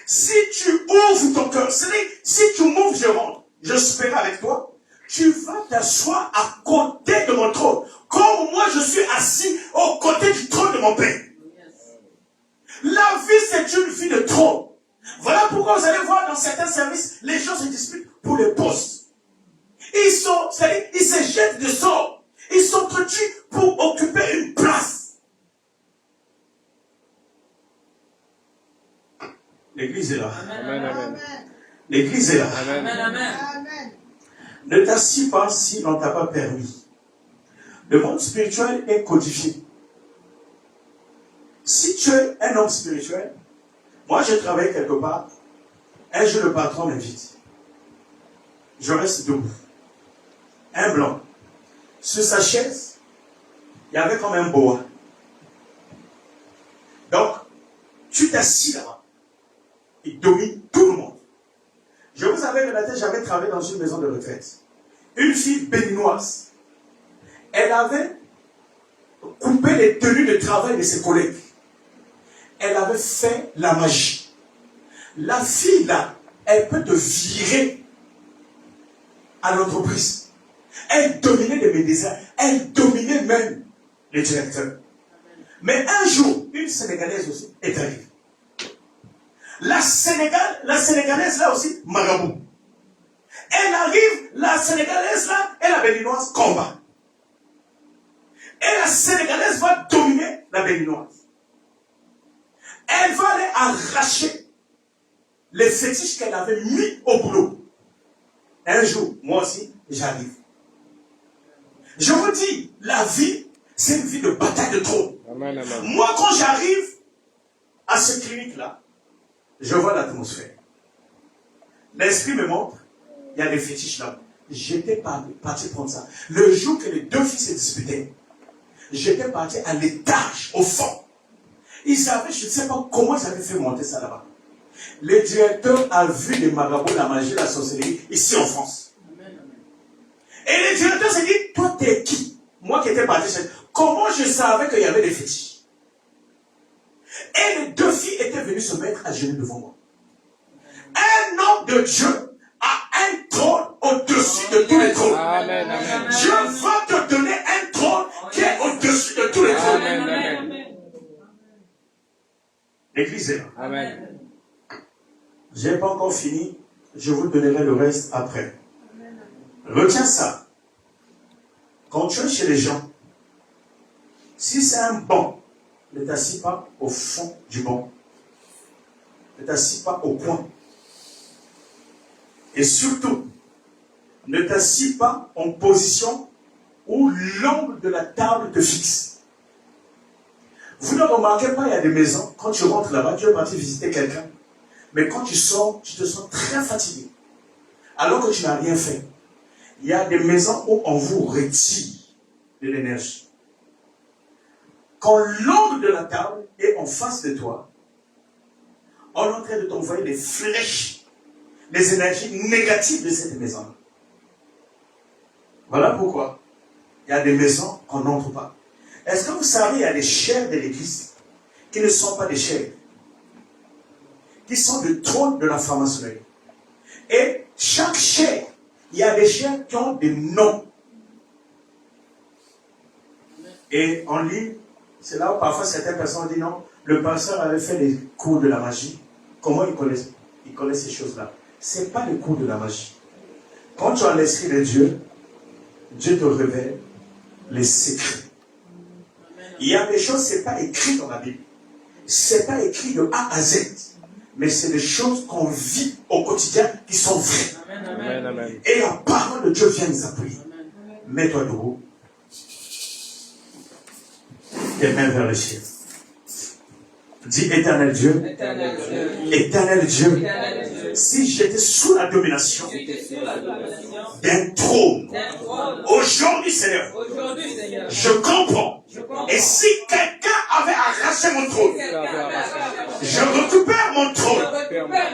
Si tu ouvres ton cœur, c'est-à-dire, si tu m'ouvres, je rentre. Je serai avec toi. Tu vas t'asseoir à côté de mon trône. Comme moi je suis assis au côté du trône de mon Père. La vie c'est une vie de trône. Voilà pourquoi vous allez voir dans certains services, les gens se disputent pour les postes. Ils se jettent de sorts. Ils s'entretuent pour occuper une place. L'église est là. Amen. L'église est là. Amen. Ne t'assis pas si on ne t'a pas permis. Le monde spirituel est codifié. Si tu es un homme spirituel, moi je travaille quelque part, un jour le patron m'invite. Je reste debout. Un blanc. Sur sa chaise, il y avait comme un boa. Donc, tu t'assis là-bas. Il domine tout le monde. Je vous avais relaté, j'avais travaillé dans une maison de retraite. Une fille béninoise. Elle avait coupé les tenues de travail de ses collègues. Elle avait fait la magie. La fille là, elle peut te virer à l'entreprise. Elle dominait les médecins. Elle dominait même les directeurs. Mais un jour, une Sénégalaise aussi est arrivée. La Sénégalaise là aussi, marabout. Elle arrive, la Sénégalaise là, et la Béninoise combat. Et la Sénégalaise va dominer la Béninoise. Elle va aller arracher les fétiches qu'elle avait mis au boulot. Un jour, moi aussi, j'arrive. Je vous dis, la vie, c'est une vie de bataille de trône. Amen. Moi, quand j'arrive à cette clinique-là, je vois l'atmosphère. L'esprit me montre, il y a des fétiches là. J'étais parti prendre ça. Le jour que les deux filles se disputaient, j'étais parti à l'étage, au fond. Ils avaient, je ne sais pas comment ils avaient fait monter ça là-bas. Le directeur a vu les marabouts, la magie, la sorcellerie, ici en France. Et le directeur s'est dit, toi t'es qui? Moi qui étais parti chez... Comment je savais qu'il y avait des fétiches? Et les deux filles étaient venues se mettre à genoux devant moi. Un homme de Dieu a un trône au-dessus de tous les trônes. Amen. Dieu va te donner un trône qui est au-dessus de tous les trônes. Amen. L'église est là. Amen. Je n'ai pas encore fini. Je vous donnerai le reste après. Retiens ça. Quand tu es chez les gens, si c'est un banc, ne t'assis pas au fond du banc. Ne t'assis pas au coin. Et surtout, ne t'assis pas en position où l'angle de la table te fixe. Vous ne remarquez pas, il y a des maisons, quand tu rentres là-bas, tu es parti visiter quelqu'un, mais quand tu sors, tu te sens très fatigué, alors que tu n'as rien fait. Il y a des maisons où on vous retire de l'énergie. Quand l'angle de la table est en face de toi, on est en train de t'envoyer des flèches, les énergies négatives de cette maison. Voilà pourquoi il y a des maisons qu'on n'entre pas. Est-ce que vous savez, il y a des chairs de l'église qui ne sont pas des chairs, qui sont le trône de la franc-maçonnerie. Et chaque chair, il y a des chairs qui ont des noms. Et on lit, c'est là où parfois certaines personnes disent non, le pasteur avait fait les cours de la magie. Comment il connaît ces choses-là? Ce n'est pas les cours de la magie. Quand tu as l'esprit de Dieu, Dieu te révèle les secrets. Il y a des choses, ce n'est pas écrit dans la Bible. Ce n'est pas écrit de A à Z. Mais c'est des choses qu'on vit au quotidien qui sont vraies. Amen. Et la parole de Dieu vient nous appuyer. Mets-toi debout. Tes mains vers le ciel. Dis éternel Dieu, Éternel Dieu, éternel Dieu, éternel Dieu, si j'étais sous la domination tu es sur la domination d'un trône, d'un trône. aujourd'hui Seigneur, Aujourd'hui, Seigneur, je comprends. je comprends. Et si quelqu'un avait arraché mon trône, Quelqu'un avait arraché je récupère mon trône,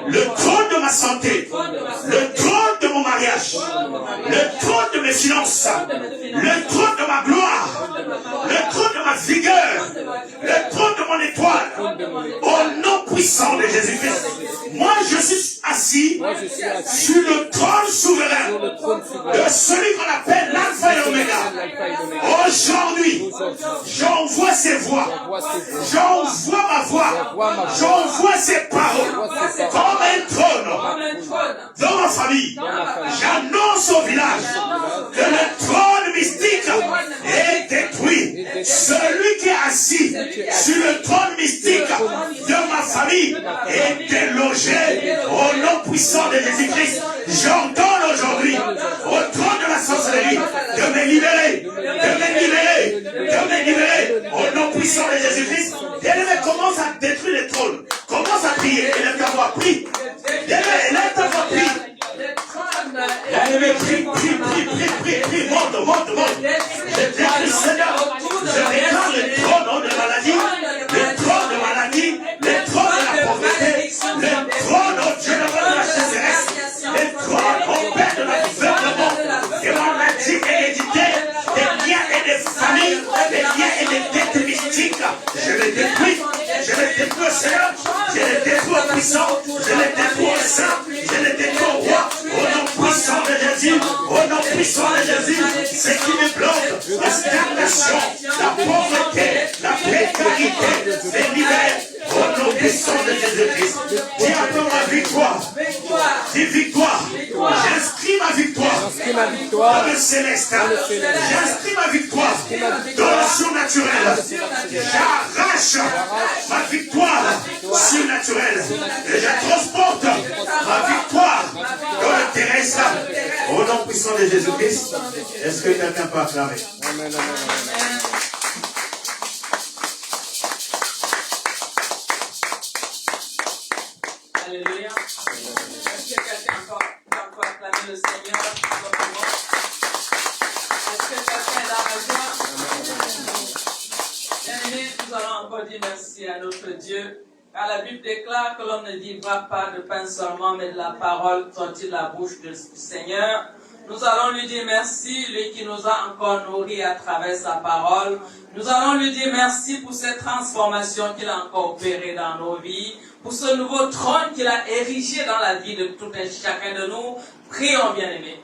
le trône de ma santé, le trône de mon mariage, le trône de mes finances, le trône de ma gloire, le trône de ma vigueur, le trône de mon étoile, au nom puissant de Jésus-Christ. Moi, je suis assis sur le trône souverain de celui qu'on appelle l'Alpha et l'Oméga. Aujourd'hui, j'envoie ses voix, j'envoie ma voix, j'envoie ses paroles comme un trône dans ma famille. J'annonce au village que le trône mystique est détruit. Celui qui est assis sur le trône mystique de ma famille est délogé au nom puissant de Jésus-Christ. J'ordonne aujourd'hui au trône de la sorcellerie de me libérer, au nom puissant de Jésus-Christ. Bien-aimé, commence à détruire les trônes. Commence à prier. Élève ta voix, prie. Élève ta voix, prie. Bien-aimé, prie, monte. Je décris, Seigneur, je déclare le trône de maladie, le trône de maladie, le trône de la pauvreté, le trône, oh Dieu, de la sécheresse, le trône, oh Père, de l'aveuglement, des maladies héréditaires, des liens et des familles, des liens et des dettes mystiques. Je les détruis, Seigneur, je les détruis au puissant, je les détruis au saint, je les détruis au roi, au nom puissant de Jésus, au nom puissant de Jésus, ce qui me bloque, la stagnation, la pauvreté, la précarité, les libère, au nom puissant de Jésus-Christ. Dis à toi ma victoire, dis victoire, j'inscris ma victoire dans le céleste, j'inscris ma victoire dans le surnaturel, j'arrache ma victoire surnaturelle et je transporte ma victoire dans le terrestre au nom puissant de Jésus-Christ. Est-ce que quelqu'un peut acclamer? Amen. Alléluia. Est-ce que quelqu'un peut acclamer le Seigneur? Est-ce que quelqu'un est dans la joie? Bien-aimés, nous allons encore dire merci à notre Dieu. Car la Bible déclare que l'homme ne vivra pas de pain seulement, mais de la parole sortie de la bouche du Seigneur. Nous allons lui dire merci, lui qui nous a encore nourris à travers sa parole. Nous allons lui dire merci pour cette transformation qu'il a encore opérée dans nos vies, pour ce nouveau trône qu'il a érigé dans la vie de tout et chacun de nous. Prions, bien-aimés.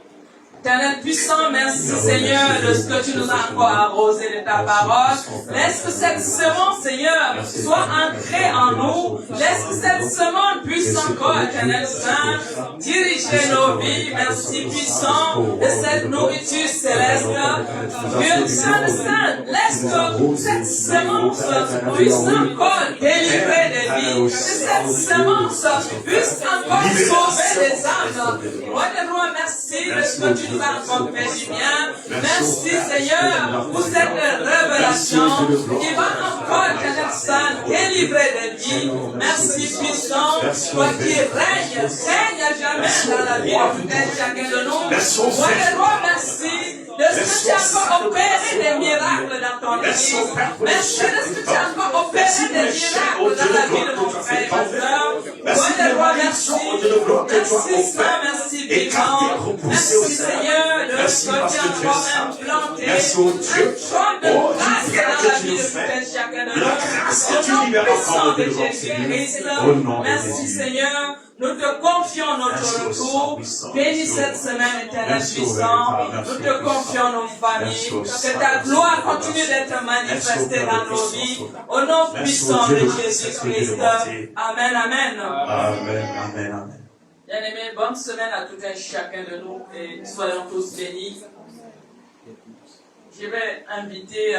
Éternel puissant, merci Seigneur de ce que tu nous as encore arrosé de ta parole. Laisse que cette semence, Seigneur, soit ancrée en nous. Laisse que cette semence puisse encore, Éternel Saint, diriger nos vies. Merci puissant de cette nourriture céleste. Dieu Saint, laisse que cette semence puisse encore délivrer des vies. Que cette semence puisse encore sauver des âmes. Roi des rois, merci de ce que tu nous as encore fait du bien. Merci Seigneur pour cette révélation qui va encore, Éternel Saint, délivrer des vies. Merci puissant, toi qui règne à jamais dans la vie de tout un chacun de nous. Roi des rois, merci de ce que tu as encore opéré des miracles dans ton église. Merci de ce que tu as encore opéré des miracles dans la vie de mon frère et ma soeur. Roi des rois, merci. Merci Saint, merci vivant. Merci Seigneur de ce que tu as encore implanté un trône de grâce dans la vie de tout un chacun de nous. Au nom puissant de Jésus-Christ. Merci Seigneur. Nous te confions notre retour. Bénis cette semaine, éternel puissant. Nous te confions nos familles. Que ta gloire continue d'être manifestée dans nos vies. Au nom puissant de Jésus-Christ. Amen, amen. Amen. Bien-aimés, bonne semaine à tout un chacun de nous et soyons tous bénis. Je vais inviter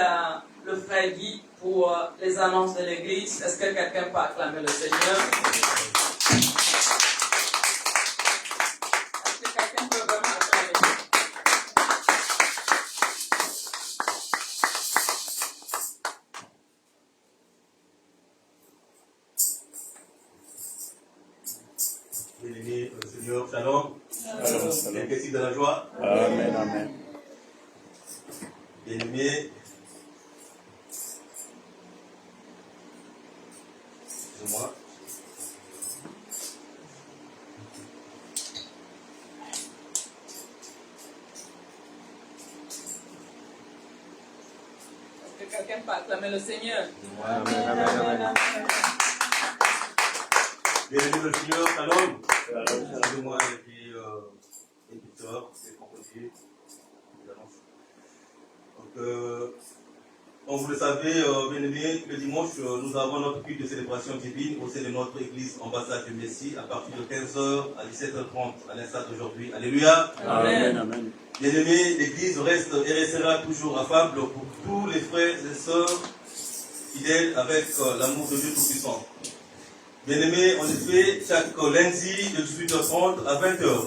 le frère Guy pour les annonces de l'église. Est-ce que quelqu'un peut acclamer le Seigneur? Seigneur, shalom. Shalom. Quelqu'un de la joie. Amen, amen. Bien-aimés, excusez-moi. Est-ce que quelqu'un peut acclamer le Seigneur? Amen, amen, amen. Bien-aimés le Seigneur, shalom. Shalom, shalom. Excusez-moi, et puis, éditeurs, les composés, les annonces. Donc, comme vous le savez, bien-aimés, le dimanche, nous avons notre culte de célébration divine au sein de notre église ambassade du Messie à partir de 15h à 17h30 à l'instant d'aujourd'hui. Alléluia. Amen, amen. Bien-aimés, l'église reste et restera toujours affable pour tous les frères et sœurs fidèles avec l'amour de Dieu Tout-Puissant. Bien-aimés, en effet, chaque lundi de 18h30 à 20h,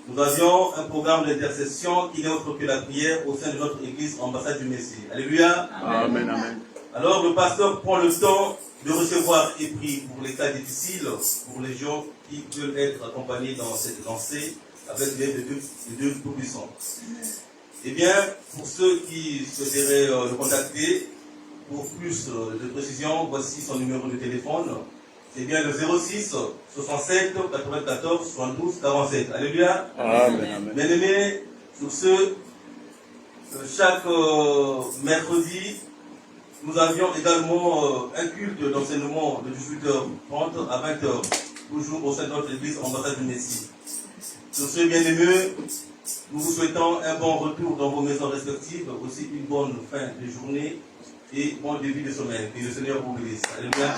nous avions un programme d'intercession qui n'est autre que la prière au sein de notre église ambassade du Messie. Alléluia. Amen, amen. Alors le pasteur prend le temps de recevoir et prie pour les cas difficiles, pour les gens qui veulent être accompagnés dans cette lancée avec l'aide de Dieu Tout-Puissant. Eh bien, pour ceux qui souhaiteraient le contacter, pour plus de précision, voici son numéro de téléphone. C'est bien le 06 67 94 72 47. Alléluia. Amen, amen. Bien-aimés, sur ce, chaque mercredi, nous avions également un culte d'enseignement de 18h30 à 20h, toujours au sein de notre église ambassade du Messie. Sur ce, bien-aimés, nous vous souhaitons un bon retour dans vos maisons respectives, aussi une bonne fin de journée et bon début de semaine. Que le Seigneur vous bénisse. Alléluia.